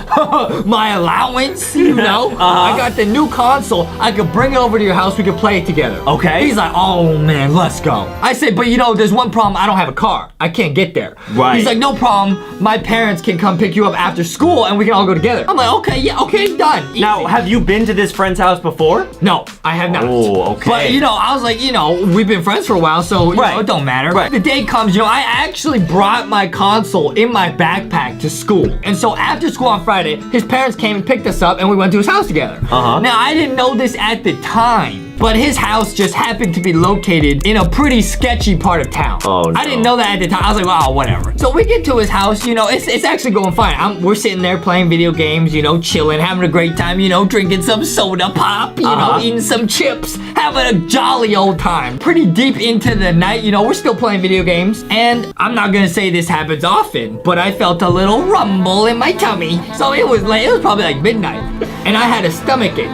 my allowance, you know? I got the new console. I could bring it over to your house. We could play it together. Okay. He's like, oh man, let's go. I said, but you know, there's one problem. I don't have a car. I can't get there. Right. He's like, no problem. My parents can come pick you up after school and we can all go together. I'm like, okay, yeah, okay, done. Easy. Now, have you been to this friend's house before? No, I have not. Oh, okay. But, you know, I was like, you know, we've been friends for a while, so, you know, it don't matter. Right. The day comes, you know, I actually brought my console in my backpack to school. And so after school on Friday, his parents came and picked us up and we went to his house together. Now, I didn't know this at the time, but his house just happened to be located in a pretty sketchy part of town. Oh, no. I didn't know that at the time. I was like, wow, whatever. So we get to his house, you know, it's actually going fine. We're sitting there playing video games, you know, chilling, having a great time, you know, drinking some soda pop, you know, eating some chips, having a jolly old time. Pretty deep into the night, you know, we're still playing video games. And I'm not gonna say this happens often, but I felt a little rumble in my tummy. So it was late, it was probably like midnight. And I had a stomach ache.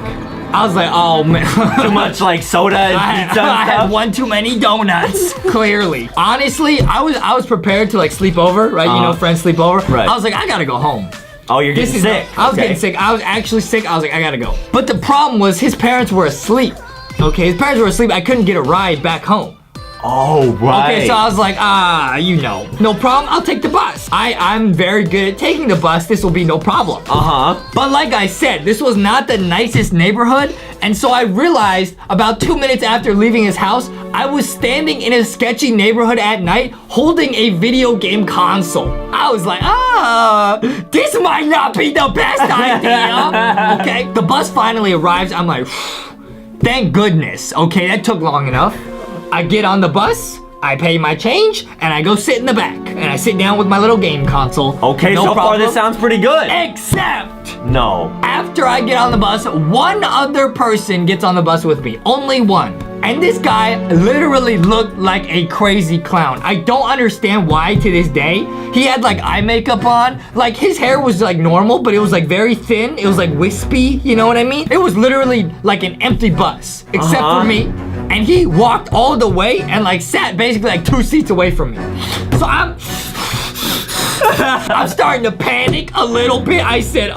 I was like, oh man. Too much like soda and pizza and I stuff? had one too many donuts, clearly. Honestly, I was prepared to like sleep over, right? You know, friends sleep over. Right. I was like, I gotta go home. Oh, you're getting sick. I was getting sick. I was actually sick. I was like, I gotta go. But the problem was his parents were asleep. Okay, his parents were asleep. I couldn't get a ride back home. Oh, right. Okay, so I was like, you know, no problem. I'll take the bus. I'm very good at taking the bus. This will be no problem. But like I said, this was not the nicest neighborhood. And so I realized about 2 minutes after leaving his house, I was standing in a sketchy neighborhood at night holding a video game console. I was like, this might not be the best idea. Okay, the bus finally arrives. I'm like, thank goodness. Okay, that took long enough. I get on the bus, I pay my change, and I go sit in the back. And I sit down with my little game console. Okay, no so problem. far this sounds pretty good. Except, No. after I get on the bus, one other person gets on the bus with me. Only one. And this guy literally looked like a crazy clown. I don't understand why to this day. He had like eye makeup on. Like his hair was like normal, but it was like very thin. It was like wispy, you know what I mean? It was literally like an empty bus, except for me. And he walked all the way and like sat basically like 2 seats away from me. So I'm starting to panic a little bit. I said,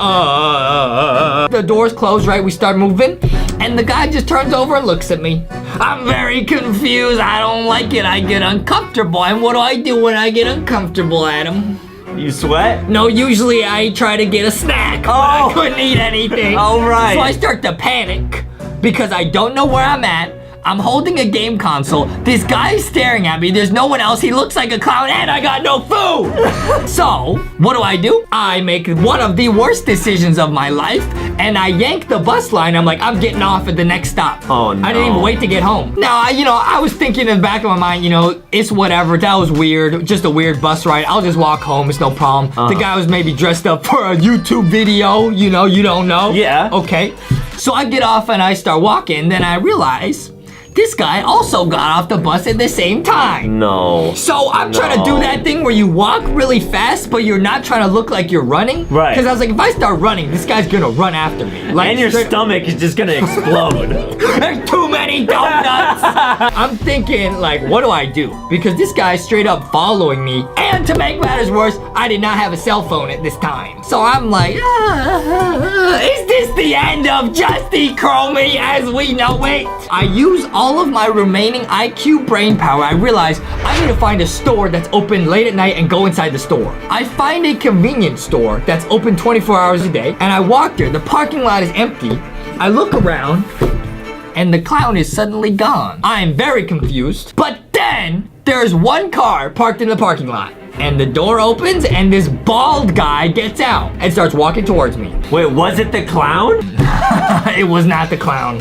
The doors close, right? We start moving. And the guy just turns over and looks at me. I'm very confused. I don't like it. I get uncomfortable. And what do I do when I get uncomfortable, Adam? You sweat? No, usually I try to get a snack, but I couldn't eat anything. All right. So I start to panic because I don't know where I'm at. I'm holding a game console. This guy's staring at me. There's no one else. He looks like a clown and I got no food. So, what do? I make one of the worst decisions of my life and I yank the bus line. I'm like, I'm getting off at the next stop. Oh, no. I didn't even wait to get home. Now, I was thinking in the back of my mind, it's whatever. That was weird. Just a weird bus ride. I'll just walk home. It's no problem. The guy was maybe dressed up for a YouTube video. You don't know. Yeah. Okay. So I get off and I start walking. Then I realize this guy also got off the bus at the same time. No. So I'm trying to do that thing where you walk really fast, but you're not trying to look like you're running. Right. Because I was like, if I start running, this guy's gonna run after me. Like, And your stomach is just gonna explode. There's too many donuts. I'm thinking, like, what do I do? Because this guy's straight up following me. And to make matters worse, I did not have a cell phone at this time. So I'm like, is this the end of Justy Chromie as we know it? I use all of my remaining IQ brain power. I realize I need to find a store that's open late at night and go inside the store. I find a convenience store that's open 24 hours a day, and I walk there. The parking lot is empty. I look around, and the clown is suddenly gone. I am very confused, but then there's one car parked in the parking lot. And the door opens, and this bald guy gets out and starts walking towards me. Wait, was it the clown? It was not the clown.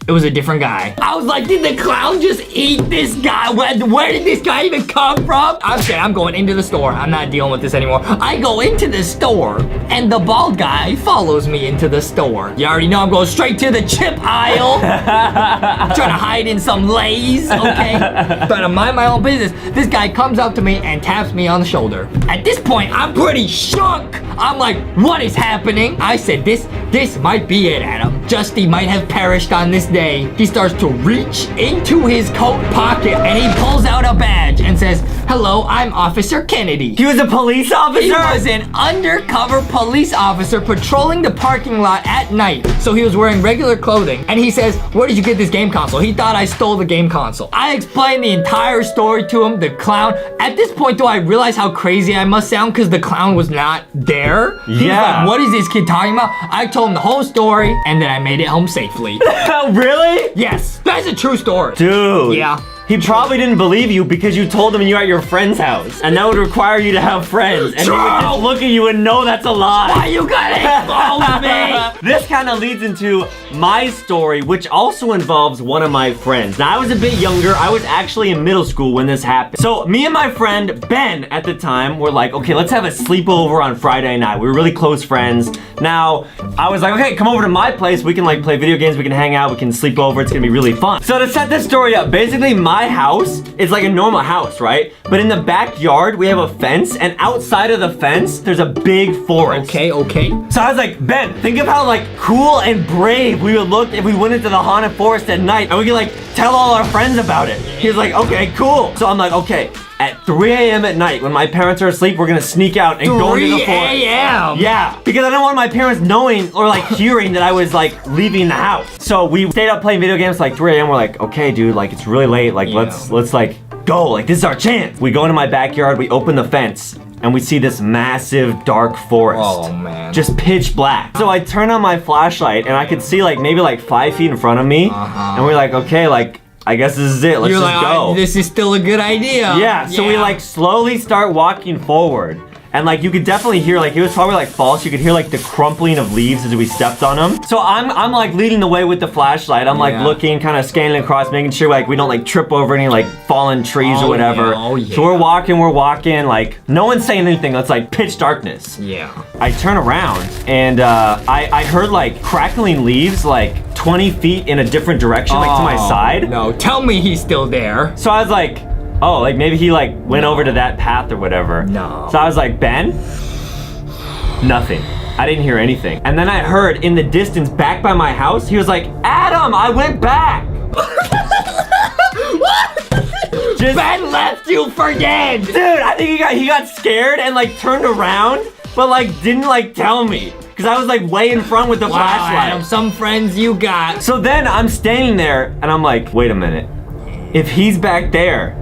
It was a different guy. I was like, did the clown just eat this guy? Where did this guy even come from? I'm saying, I'm going into the store. I'm not dealing with this anymore. I go into the store, and the bald guy follows me into the store. You already know I'm going straight to the chip aisle. Trying to hide in some Lay's, okay? Trying to mind my own business. This guy comes up to me and taps me on the shoulder. At this point, I'm pretty shook. I'm like, what is happening? I said, this might be it, Adam. Justy might have perished on this day. He starts to reach into his coat pocket and he pulls out a badge and says, says, "Hello, I'm Officer Kennedy." He was a police officer? He was an undercover police officer patrolling the parking lot at night. So he was wearing regular clothing. And he says, "Where did you get this game console?" He thought I stole the game console. I explained the entire story to him, the clown. At this point, though, I realized how crazy I must sound because the clown was not there. He was like, "What is this kid talking about?" I told him the whole story, and then I made it home safely. Really? Yes, that's a true story. Dude. Yeah. He probably didn't believe you because you told him you were at your friend's house. And that would require you to have friends. And he would just look at you and know that's a lie. Why you gotta expose me? This kind of leads into my story, which also involves one of my friends. Now, I was a bit younger. I was actually in middle school when this happened. So me and my friend, Ben, at the time, were like, okay, let's have a sleepover on Friday night. We were really close friends. Now, I was like, okay, come over to my place. We can like play video games. We can hang out. We can sleep over. It's gonna be really fun. So to set this story up, basically my house is like a normal house, right? But in the backyard, we have a fence, and outside of the fence, there's a big forest. Okay. So I was like, Ben, think of how like cool and brave we would look if we went into the haunted forest at night and we could like tell all our friends about it. He was like, okay, cool. So I'm like, okay, at 3 a.m. at night when my parents are asleep, we're gonna sneak out and go into the forest. 3 a.m.? Yeah, because I don't want my parents knowing or like hearing that I was like leaving the house. So we stayed up playing video games till like 3 a.m. We're like, okay, dude, like it's really late. Like let's like go. Like this is our chance. We go into my backyard. We open the fence. And we see this massive dark forest. Oh, man. Just pitch black. So I turn on my flashlight and I could see like maybe like 5 feet in front of me. And we're like, okay, like I guess this is it. Let's just go. This is still a good idea. Yeah, so we like slowly start walking forward. And like you could definitely hear like it was probably like false. You could hear like the crumpling of leaves as we stepped on them. So I'm like leading the way with the flashlight. I'm like looking, kind of scanning across, making sure like we don't like trip over any like fallen trees or whatever. So we're walking, like no one's saying anything. It's like pitch darkness. Yeah. I turn around and I heard like crackling leaves like 20 feet in a different direction, like to my side. No, tell me he's still there. So I was like, oh, like maybe he like went over to that path or whatever. No. So I was like, Ben? Nothing. I didn't hear anything. And then I heard in the distance back by my house, he was like, Adam, I went back. What? Ben left you for dead. Dude, I think he got scared and like turned around, but like didn't like tell me. Cause I was like way in front with the flashlight. Adam, some friends you got. So then I'm standing there and I'm like, wait a minute. If he's back there,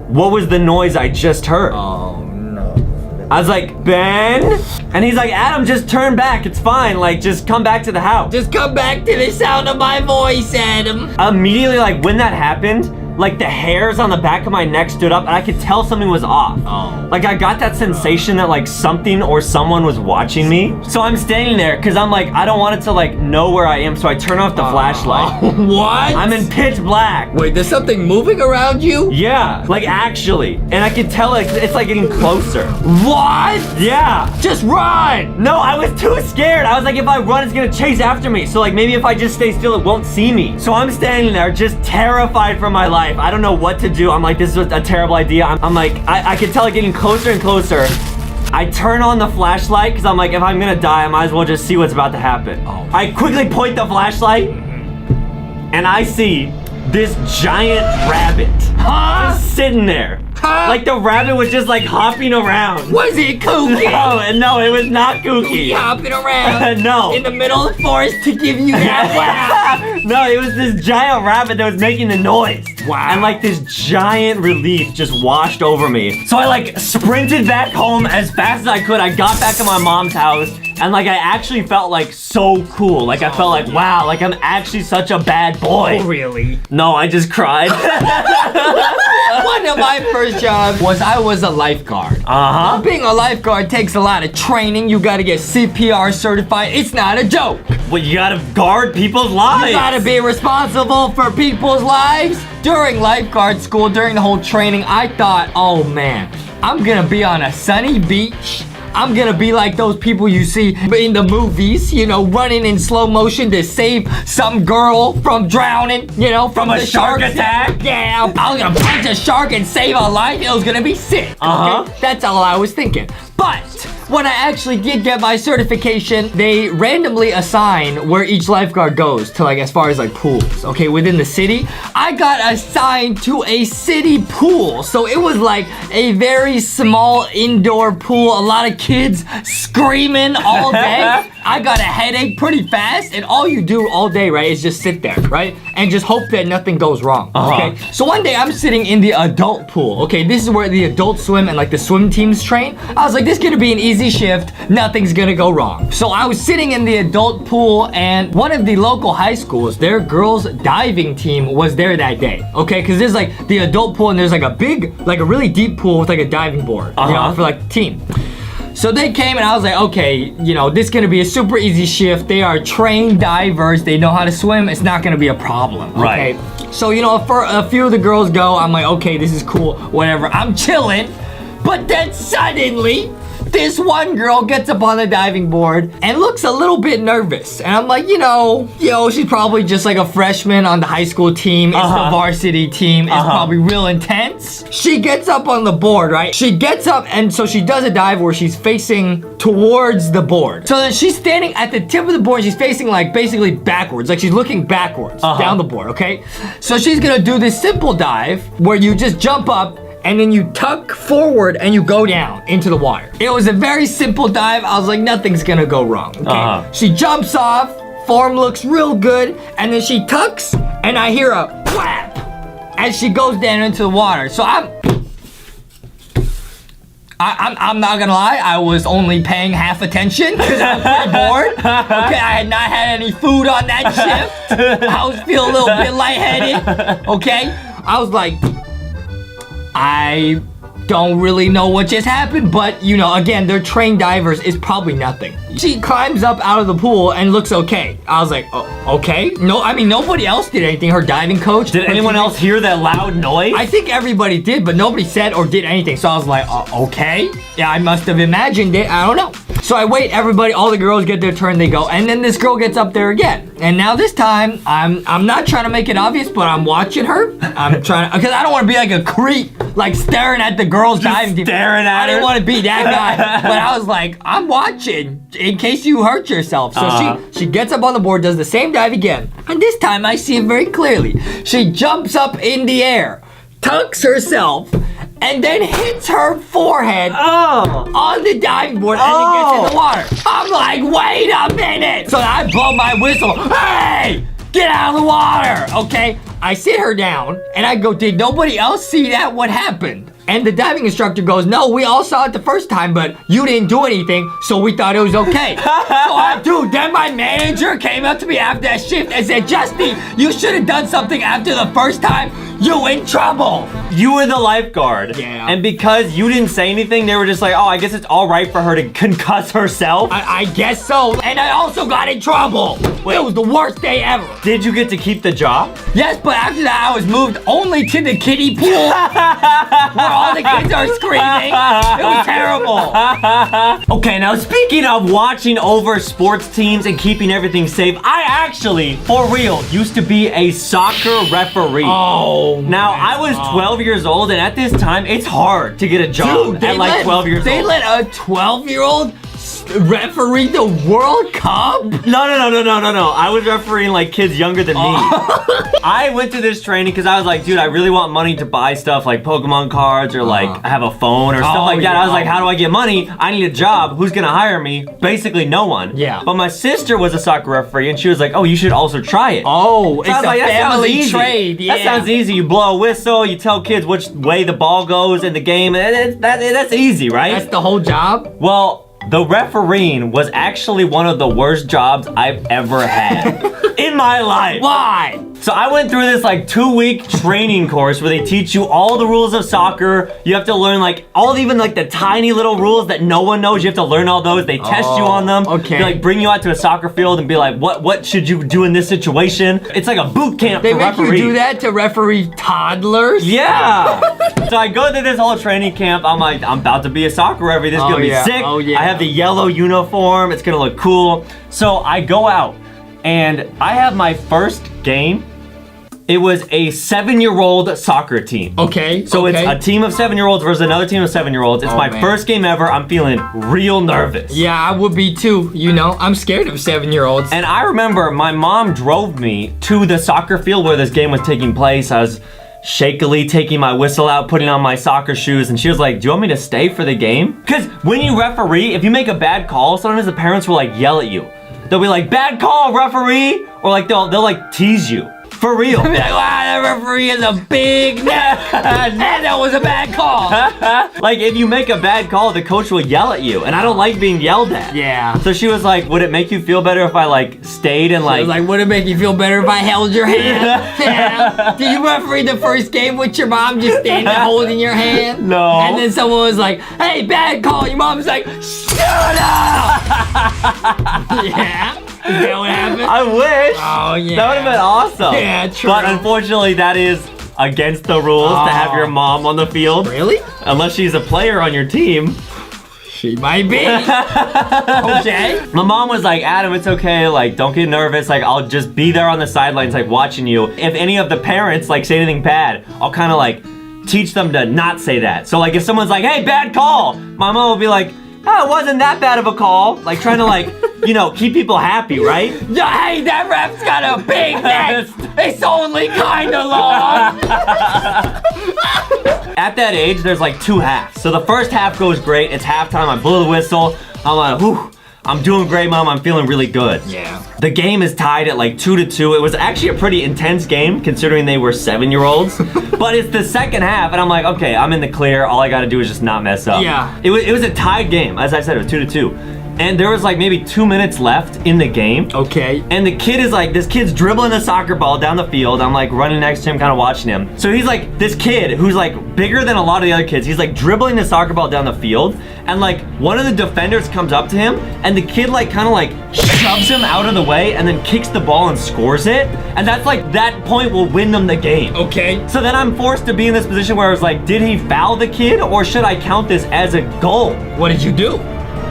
what was the noise I just heard? Oh no. I was like, Ben? And he's like, Adam, just turn back. It's fine. Like, just come back to the house. Just come back to the sound of my voice, Adam. Immediately, like, when that happened, like, the hairs on the back of my neck stood up, and I could tell something was off. Oh. Like, I got that sensation that, like, something or someone was watching me. So I'm standing there, because I'm like, I don't want it to, like, know where I am, so I turn off the flashlight. What? I'm in pitch black. Wait, there's something moving around you? Yeah, like, actually. And I could tell, like, it's, like, getting closer. What? Yeah. Just run! No, I was too scared. I was like, if I run, it's gonna chase after me. So like maybe if I just stay still, it won't see me. So I'm standing there just terrified for my life. I don't know what to do. I'm like, this is a terrible idea. I'm like, I could tell it getting closer and closer. I turn on the flashlight because I'm like, if I'm gonna die, I might as well just see what's about to happen. Oh. I quickly point the flashlight and I see this giant rabbit just sitting there. Like the rabbit was just like hopping around. Was it kooky? No, it was not kooky. He hopping around No. in the middle of the forest to give you that wow. No, it was this giant rabbit that was making the noise. Wow. And like this giant relief just washed over me. So I like sprinted back home as fast as I could. I got back to my mom's house and like I actually felt like so cool. Like I felt like, wow, like I'm actually such a bad boy. Oh, really? No, I just cried. One of my first jobs was I was a lifeguard. Uh-huh. Being a lifeguard takes a lot of training. You gotta get CPR certified. It's not a joke. Well, you gotta guard people's lives. You gotta be responsible for people's lives. During lifeguard school, during the whole training, I thought, oh man, I'm gonna be on a sunny beach. I'm gonna be like those people you see in the movies, you know, running in slow motion to save some girl from drowning, you know, from a the shark attack? Yeah, I was gonna punch a shark and save a life. It was gonna be sick. Uh-huh. Okay? That's all I was thinking. But when I actually did get my certification, they randomly assign where each lifeguard goes to like as far as like pools, okay, within the city. I got assigned to a city pool. So it was like a very small indoor pool, a lot of kids screaming all day. I got a headache pretty fast, and all you do all day, right, is just sit there, right? And just hope that nothing goes wrong, okay? So one day I'm sitting in the adult pool, okay? This is where the adults swim and like the swim teams train. I was like, this is gonna be an easy shift. Nothing's gonna go wrong. So I was sitting in the adult pool, and one of the local high schools, their girls diving team was there that day, okay? Because there's like the adult pool, and there's like a big, like a really deep pool with like a diving board, you know, for like the team. So they came and I was like, okay, you know, this is gonna be a super easy shift. They are trained divers. They know how to swim. It's not gonna be a problem, okay? Right. So, you know, for a few of the girls go, I'm like, okay, this is cool, whatever. I'm chilling, but then suddenly, this one girl gets up on the diving board and looks a little bit nervous. And I'm like, you know, she's probably just like a freshman on the high school team. It's the varsity team. It's probably real intense. She gets up on the board, right? She gets up, and so she does a dive where she's facing towards the board. So then she's standing at the tip of the board. She's facing like basically backwards. Like she's looking backwards down the board, okay? So she's gonna do this simple dive where you just jump up and then you tuck forward and you go down into the water. It was a very simple dive. I was like, nothing's gonna go wrong, okay? She jumps off, form looks real good, and then she tucks, and I hear a whap as she goes down into the water. So I'm not gonna lie, I was only paying half attention because I was pretty bored. Okay, I had not had any food on that shift. I was feeling a little bit lightheaded, okay? I was like, I don't really know what just happened, but you know, again, they're trained divers. It's probably nothing. She climbs up out of the pool and looks okay. I was like, oh, okay? No, I mean, nobody else did anything. Her diving coach. Did anyone else hear that loud noise? I think everybody did, but nobody said or did anything. So I was like, okay? Yeah, I must have imagined it. I don't know. So I wait, everybody, all the girls get their turn, they go, and then this girl gets up there again. And now this time, I'm not trying to make it obvious, but I'm watching her. I'm trying to, because I don't want to be like a creep, like staring at the girls diving team. Staring at her? I didn't want to be that guy, but I was like, I'm watching in case you hurt yourself. So she gets up on the board, does the same dive again, and this time I see it very clearly. She jumps up in the air, tucks herself, and then hits her forehead on the diving board as it gets in the water. I'm like, wait a minute! So I blow my whistle. Hey! Get out of the water! Okay? I sit her down, and I go, did nobody else see that? What happened? And the diving instructor goes, no, we all saw it the first time, but you didn't do anything, so we thought it was okay. Dude, then my manager came up to me after that shift and said, Justy, you should have done something after the first time. You in trouble. You were the lifeguard. Yeah. And because you didn't say anything, they were just like, oh, I guess it's all right for her to concuss herself. I guess so. And I also got in trouble. It was the worst day ever. Did you get to keep the job? Yes, but after that, I was moved only to the kiddie pool where all the kids are screaming. It was terrible. Okay, now speaking of watching over sports teams and keeping everything safe, I actually, for real, used to be a soccer referee. Oh. Now, I was 12 years old, and at this time, it's hard to get a job at like 12 years old. They let a 12-year-old referee the World Cup? No. I was refereeing like kids younger than me. I went to this training because I was like, dude, I really want money to buy stuff like Pokemon cards or like I have a phone or stuff like that. Yeah. I was like, how do I get money? I need a job. Who's gonna hire me? Basically no one. Yeah. But my sister was a soccer referee and she was like, oh, you should also try it. Oh, So it's I was a like, that sounds family easy. trade. Yeah. That sounds easy. You blow a whistle, you tell kids which way the ball goes in the game. That's easy, right? That's the whole job? Well, the refereeing was actually one of the worst jobs I've ever had in my life. Why? So I went through this like 2-week training course where they teach you all the rules of soccer. You have to learn like even like the tiny little rules that no one knows. You have to learn all those. They test you on them. Okay. They like bring you out to a soccer field and be like, what should you do in this situation? It's like a boot camp They for make referees. you do that to referee toddlers? Yeah. So I go to this whole training camp. I'm like, I'm about to be a soccer referee. This is gonna be sick. Oh, yeah. I have the yellow uniform. It's gonna look cool. So I go out and I have my first game It was a 7-year-old soccer team. Okay. So it's a team of 7-year-olds versus another team of 7-year-olds. It's my first game ever. I'm feeling real nervous. Yeah, I would be too. You know, I'm scared of 7-year-olds. And I remember my mom drove me to the soccer field where this game was taking place. I was shakily taking my whistle out, putting on my soccer shoes, and she was like, do you want me to stay for the game? Because when you referee, if you make a bad call, sometimes the parents will like yell at you. They'll be like, bad call, referee! Or like they'll like tease you. For real. Like, wow, that referee is a big that was a bad call. Like, if you make a bad call, the coach will yell at you, and I don't like being yelled at. Yeah. So she was like, would it make you feel better if I, like, stayed and, like... She was like, would it make you feel better if I held your hand? Yeah. Did you referee the first game with your mom just standing there holding your hand? No. And then someone was like, hey, bad call. Your mom's like, shut up! Yeah. Is that what happened? I wish. Oh, yeah. That would have been awesome. Yeah, true. But unfortunately, that is against the rules to have your mom on the field. Really? Unless she's a player on your team. She might be. Okay. My mom was like, Adam, it's okay. Like, don't get nervous. Like, I'll just be there on the sidelines, like, watching you. If any of the parents, like, say anything bad, I'll kind of, like, teach them to not say that. So, like, if someone's like, hey, bad call, my mom will be like, oh, it wasn't that bad of a call. Like, trying to, like, you know, keep people happy, right? Yeah, hey, that ref's got a big neck. It's only kind of long. At that age, there's like 2 halves. So the first half goes great. It's halftime. I blow the whistle. I'm like, whew. I'm doing great, Mom. I'm feeling really good. Yeah. The game is tied at like 2-2. It was actually a pretty intense game considering they were 7-year-olds. But it's the second half, and I'm like, okay, I'm in the clear. All I got to do is just not mess up. Yeah. It was a tied game. As I said, it was 2-2. And there was like maybe 2 minutes left in the game. Okay. And the kid is like, this kid's dribbling the soccer ball down the field. I'm like running next to him, kind of watching him. So he's like, this kid who's like bigger than a lot of the other kids, he's like dribbling the soccer ball down the field. And like one of the defenders comes up to him and the kid like kind of like shoves him out of the way and then kicks the ball and scores it. And that's like, that point will win them the game. Okay. So then I'm forced to be in this position where I was like, did he foul the kid or should I count this as a goal? What did you do?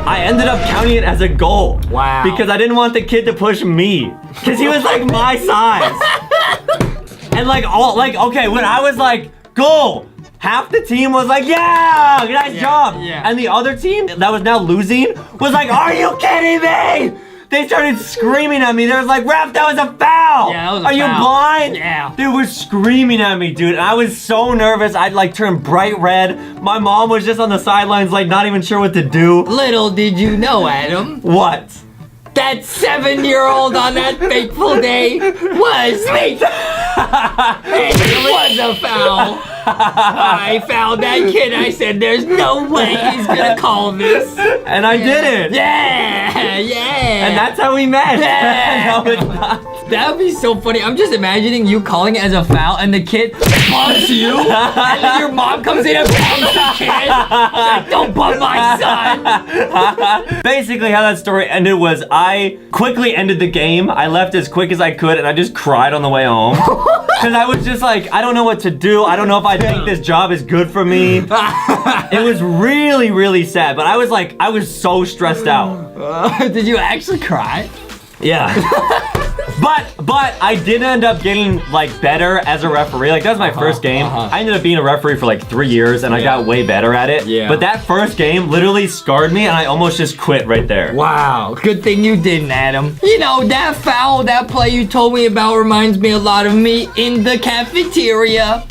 I ended up counting it as a goal. Wow. Because I didn't want the kid to push me. Because he was like my size. And like, okay, when I was like, goal, half the team was like, yeah, nice job. Yeah. And the other team that was now losing was like, are you kidding me? They started screaming at me. They was like, ref, that was a foul. Yeah, that was a Are you foul. blind? Yeah. They were screaming at me, dude. And I was so nervous. I'd like turn bright red. My mom was just on the sidelines, like not even sure what to do. Little did you know, Adam, What? that 7-year-old on that fateful day was me. And it was a foul. I fouled that kid. I said, there's no way he's gonna call this. And I did it. Yeah, yeah. And that's how we met. Yeah. No, it's not. That would be so funny. I'm just imagining you calling it as a foul and the kid bumps you. And then your mom comes in and bumps the kid. She's like, don't bump my son. Basically, how that story ended was I quickly ended the game. I left as quick as I could and I just cried on the way home. Because I was just like, I don't know what to do. I don't know if I think this job is good for me. It was really, really sad. But I was like, I was so stressed out. Did you actually cry? Yeah. But I did end up getting like better as a referee. Like that was my first game. I ended up being a referee for like 3 years and I got way better at it. Yeah. But that first game literally scarred me and I almost just quit right there. Wow, good thing you didn't, Adam. You know, that foul, that play you told me about reminds me a lot of me in the cafeteria.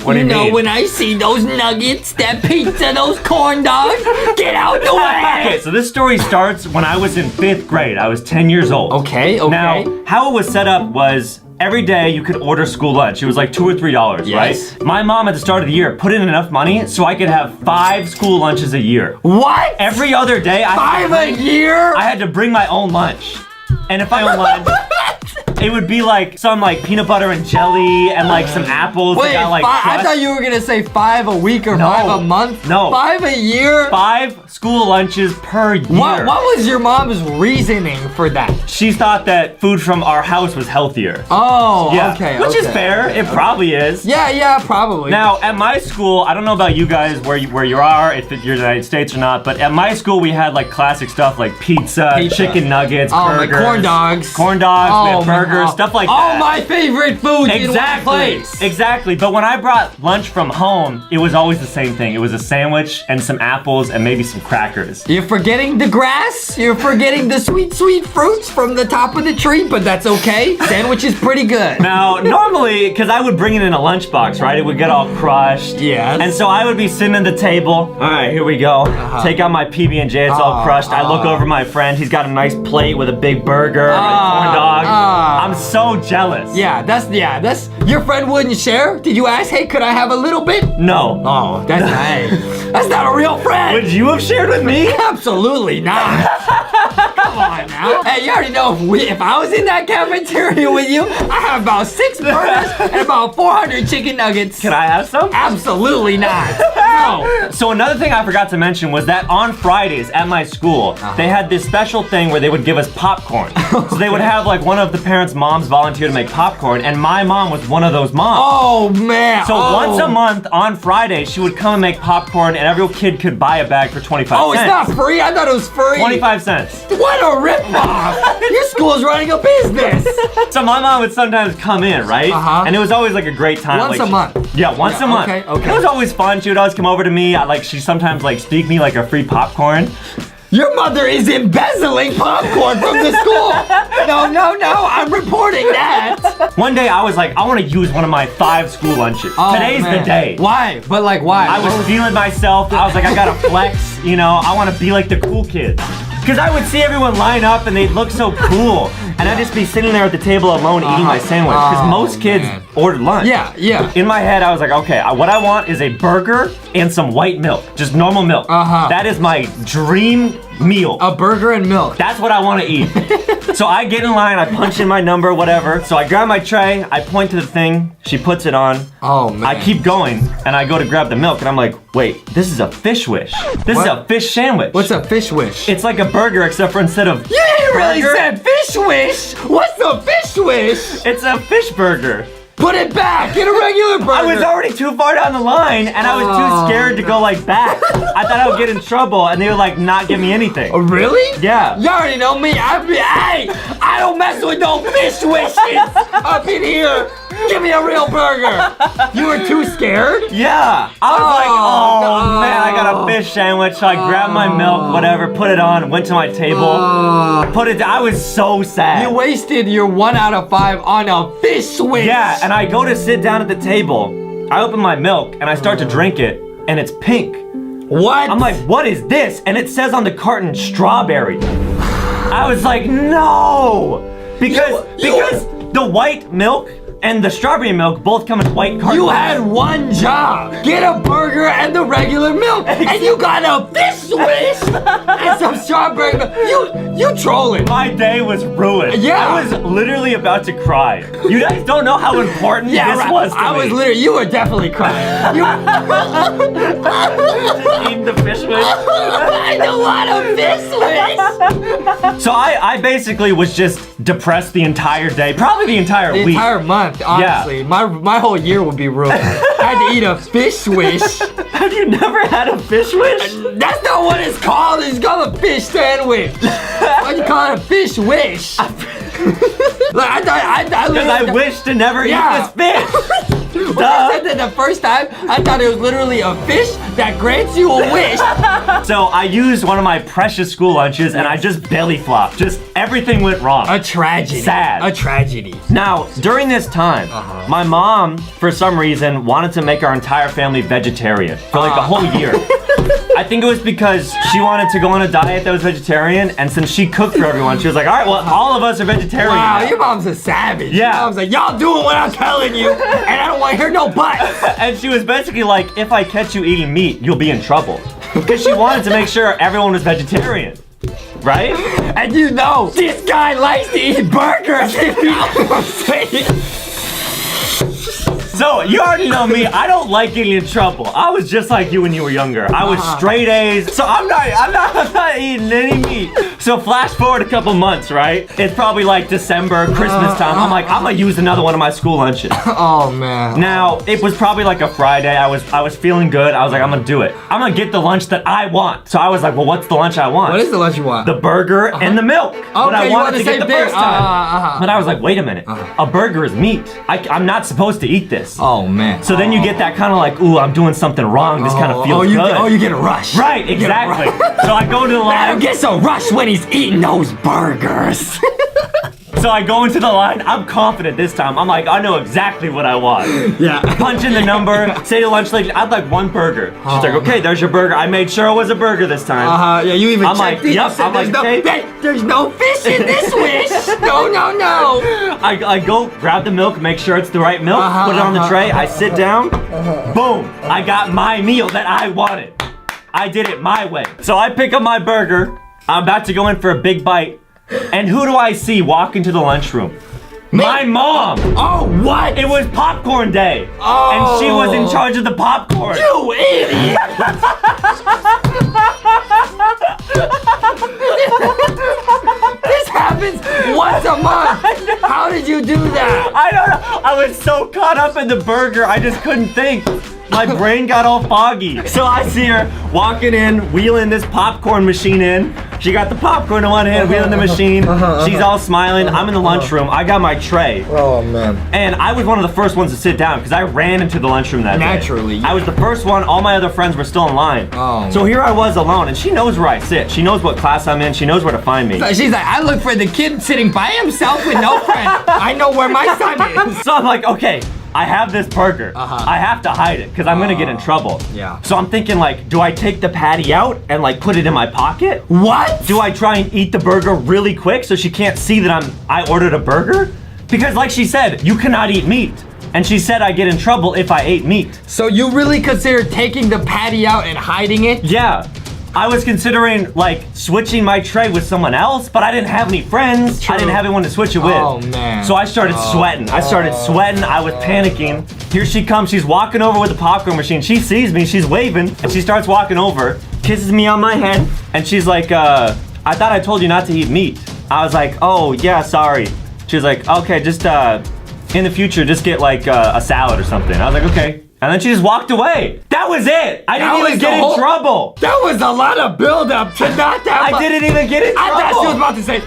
What do you know, mean? when I see those nuggets, that pizza, those corn dogs, get out the way! Okay, so this story starts when I was in 5th grade. I was 10 years old. Okay. Now, how it was set up was every day you could order school lunch. It was like $2 or $3, Yes. right? My mom at the start of the year put in enough money so I could have 5 school lunches a year. What? Every other day, I had to bring my own lunch. And if I own lunch, it would be like some like peanut butter and jelly and like some apples. Wait, that got, like, I crushed. thought you were gonna say 5 a week or 5 a month. No. 5 a year? 5 school lunches per year. What was your mom's reasoning for that? She thought that food from our house was healthier. Oh, Yeah, okay. which is fair. It probably is. Yeah, probably. Now, at my school, I don't know about you guys where you are, if you're in the United States or not, but at my school we had like classic stuff like pizza. Chicken nuggets, my burgers. corn dogs. Corn dogs, we had my burgers, stuff like All that. my favorite foods in one place. Exactly. But when I brought lunch from home, it was always the same thing. It was a sandwich and some apples and maybe some crackers. You're forgetting the grass. You're forgetting the sweet, sweet fruits from the top of the tree, but that's okay. Sandwich is pretty good. Now, normally, because I would bring it in a lunchbox, right? It would get all crushed. Yes. And so I would be sitting at the table. All right, here we go. Take out my PB&J. It's all crushed. I look over my friend. He's got a nice plate with a big burger and a corn dog. I'm so jealous. That's your friend wouldn't share? Did you ask, hey, could I have a little bit? No. Oh, that's not a real friend. Would you have shared with me? Absolutely not. Come on now. Hey, you already know if I was in that cafeteria with you, I have about 6 burgers and about 400 chicken nuggets. Can I have some? Absolutely not. No. So another thing I forgot to mention was that on Fridays at my school, they had this special thing where they would give us popcorn. So they would have like one of the parents' moms volunteer to make popcorn, and my mom was one of those moms. Oh, man. So once a month on Friday, she would come and make popcorn, and every kid could buy a bag for 25 cents. Oh, it's not free? I thought it was free. 25 cents. What a ripoff. Your school's running a business. So my mom would sometimes come in, right? And it was always like a great time. Once like, a month. Yeah, once a month. Okay. It was always fun. She would always come over to me. She sometimes like sneak me like a free popcorn. Your mother is embezzling popcorn from the school. No, I'm reporting that. One day I was like, I want to use one of my 5 school lunches. Today's the day. Why? But like, why? I was feeling myself. I was like, I gotta flex, you know, I want to be like the cool kids. Because I would see everyone line up and they'd look so cool. And I'd just be sitting there at the table alone eating my sandwich. Because most kids ordered lunch. Yeah. In my head, I was like, okay, what I want is a burger and some white milk. Just normal milk. That is my dream meal. A burger and milk. That's what I want to eat. So I get in line, I punch in my number, whatever. So I grab my tray, I point to the thing, she puts it on. Oh, man. I keep going, and I go to grab the milk, and I'm like, wait, this is a fish wish. This is a fish sandwich. What's a fish wish? It's like a burger, except for instead of You really said fish wish? What's a fish wish? it's a fish burger. Put it back. Get a regular burger. I was already too far down the line, and I was too scared to go like back. I thought I would get in trouble, and they would like not give me anything. Oh, really? Yeah. You already know me. I don't mess with no fish wishes up in here. Give me a real burger. You were too scared? Yeah. I was like, oh man, I got a fish sandwich. So I grabbed my milk, whatever, put it on, went to my table, put it down. I was so sad. You wasted your 1 out of 5 on a fish wish. Yeah, and I go to sit down at the table. I open my milk and I start to drink it, and it's pink. What? I'm like, what is this? And it says on the carton, strawberry. I was like, no! Because the white milk and the strawberry milk both come in white cartons. You had one job. Get a burger and the regular milk. And you got a fish wish and some strawberry milk. You trolling. My day was ruined. Yeah. I was literally about to cry. You guys don't know how important this was to me. You were definitely crying. You Eating the fish wish. I don't want a fish wish. So I basically was just depressed the entire day. Probably the entire The week. entire month, honestly. My whole year would be ruined. I had to eat a fish wish. Have you never had a fish wish? That's not what it's called. It's called a fish sandwich. Why'd you call it a fish wish? Like, Because I wish to never eat this fish. When I said that the first time, I thought it was literally a fish that grants you a wish. So I used one of my precious school lunches and I just belly flopped. Just everything went wrong. A tragedy. Sad. A tragedy. Now, during this time, my mom, for some reason, wanted to make our entire family vegetarian for like a whole year. I think it was because she wanted to go on a diet that was vegetarian, and since she cooked for everyone, she was like, all right, well, all of us are vegetarian. Wow, now. your mom's a savage. Yeah. Your mom's like, y'all doing what I'm telling you, and I don't want to hear no buts. And she was basically like, if I catch you eating meat, you'll be in trouble. Because she wanted to make sure everyone was vegetarian. Right? And you know, this guy likes to eat burgers. If you know what I'm saying. So you already know me. I don't like getting in trouble. I was just like you when you were younger. I was straight A's. So I'm not eating any meat. So flash forward a couple months, right? It's probably like December, Christmas time. I'm like, I'm gonna use another one of my school lunches. Oh man. Now it was probably like a Friday. I was feeling good. I was like, I'm gonna do it. I'm gonna get the lunch that I want. So I was like, well, what's the lunch I want? What is the lunch you want? The burger and the milk. But I wanted to get the first time. But I was like, wait a minute. A burger is meat. I'm not supposed to eat this. Oh man. So then you get that kind of like, ooh, I'm doing something wrong. This kind of feels good. You get a rush. Right, exactly. So I go to the line. Adam gets a rush when he's eating those burgers. So I go into the line. I'm confident this time. I'm like, I know exactly what I want. Yeah. Punch in the number. Say to lunch lady, I'd like one burger. She's like, okay, there's your burger. I made sure it was a burger this time. Yeah, you even I'm checked like, it. yep. I'm like, there's no fish in this wish. No. I go grab the milk, make sure it's the right milk, put it on the tray. I sit down. Boom. I got my meal that I wanted. I did it my way. So I pick up my burger. I'm about to go in for a big bite. And who do I see walk into the lunchroom? My mom! Oh, what? It was popcorn day! Oh. And she was in charge of the popcorn! You idiot! This happens once a month! How did you do that? I don't know! I was so caught up in the burger, I just couldn't think. My brain got all foggy. So I see her walking in, wheeling this popcorn machine in. She got the popcorn in one hand, wheeling the machine. She's all smiling. I'm in the lunchroom. I got my tray. Oh, man. And I was one of the first ones to sit down because I ran into the lunchroom that day. Naturally. I was the first one. All my other friends were still in line. Oh. So here I was alone, and she knows where I sit. She knows what class I'm in. She knows where to find me. So she's like, I look for the kid sitting by himself with no friend. I know where my son is. So I'm like, okay, I have this burger. I have to hide it because I'm gonna get in trouble. Yeah. So I'm thinking like, do I take the patty out and like put it in my pocket? What? Do I try and eat the burger really quick so she can't see that I ordered a burger? Because like she said, you cannot eat meat. And she said I get in trouble if I ate meat. So you really consider taking the patty out and hiding it? Yeah. I was considering like switching my tray with someone else, but I didn't have any friends. True. I didn't have anyone to switch it with. Oh man. So I started sweating. I was panicking. Here she comes. She's walking over with the popcorn machine. She sees me. She's waving, and she starts walking over, kisses me on my head, and she's like, I thought I told you not to eat meat. I was like, oh yeah, sorry. She was like, okay, just in the future, just get like a salad or something. I was like, okay. And then she just walked away. That was it. I didn't even get in trouble. That was a lot of build-up to not that. I didn't even get in trouble. I thought she was about to say,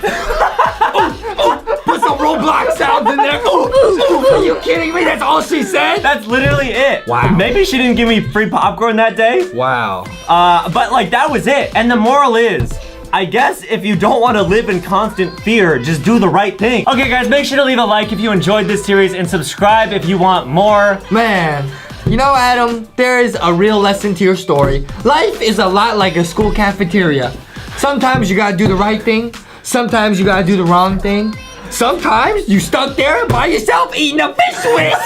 put some Roblox sounds in there. Are you kidding me? That's all she said? That's literally it. Wow. Maybe she didn't give me free popcorn that day. Wow. But like that was it. And the moral is, I guess if you don't want to live in constant fear, just do the right thing. Okay guys, make sure to leave a like if you enjoyed this series and subscribe if you want more. Man. You know, Adam, there is a real lesson to your story. Life is a lot like a school cafeteria. Sometimes you gotta do the right thing. Sometimes you gotta do the wrong thing. Sometimes you stuck there by yourself eating a fish Swiss.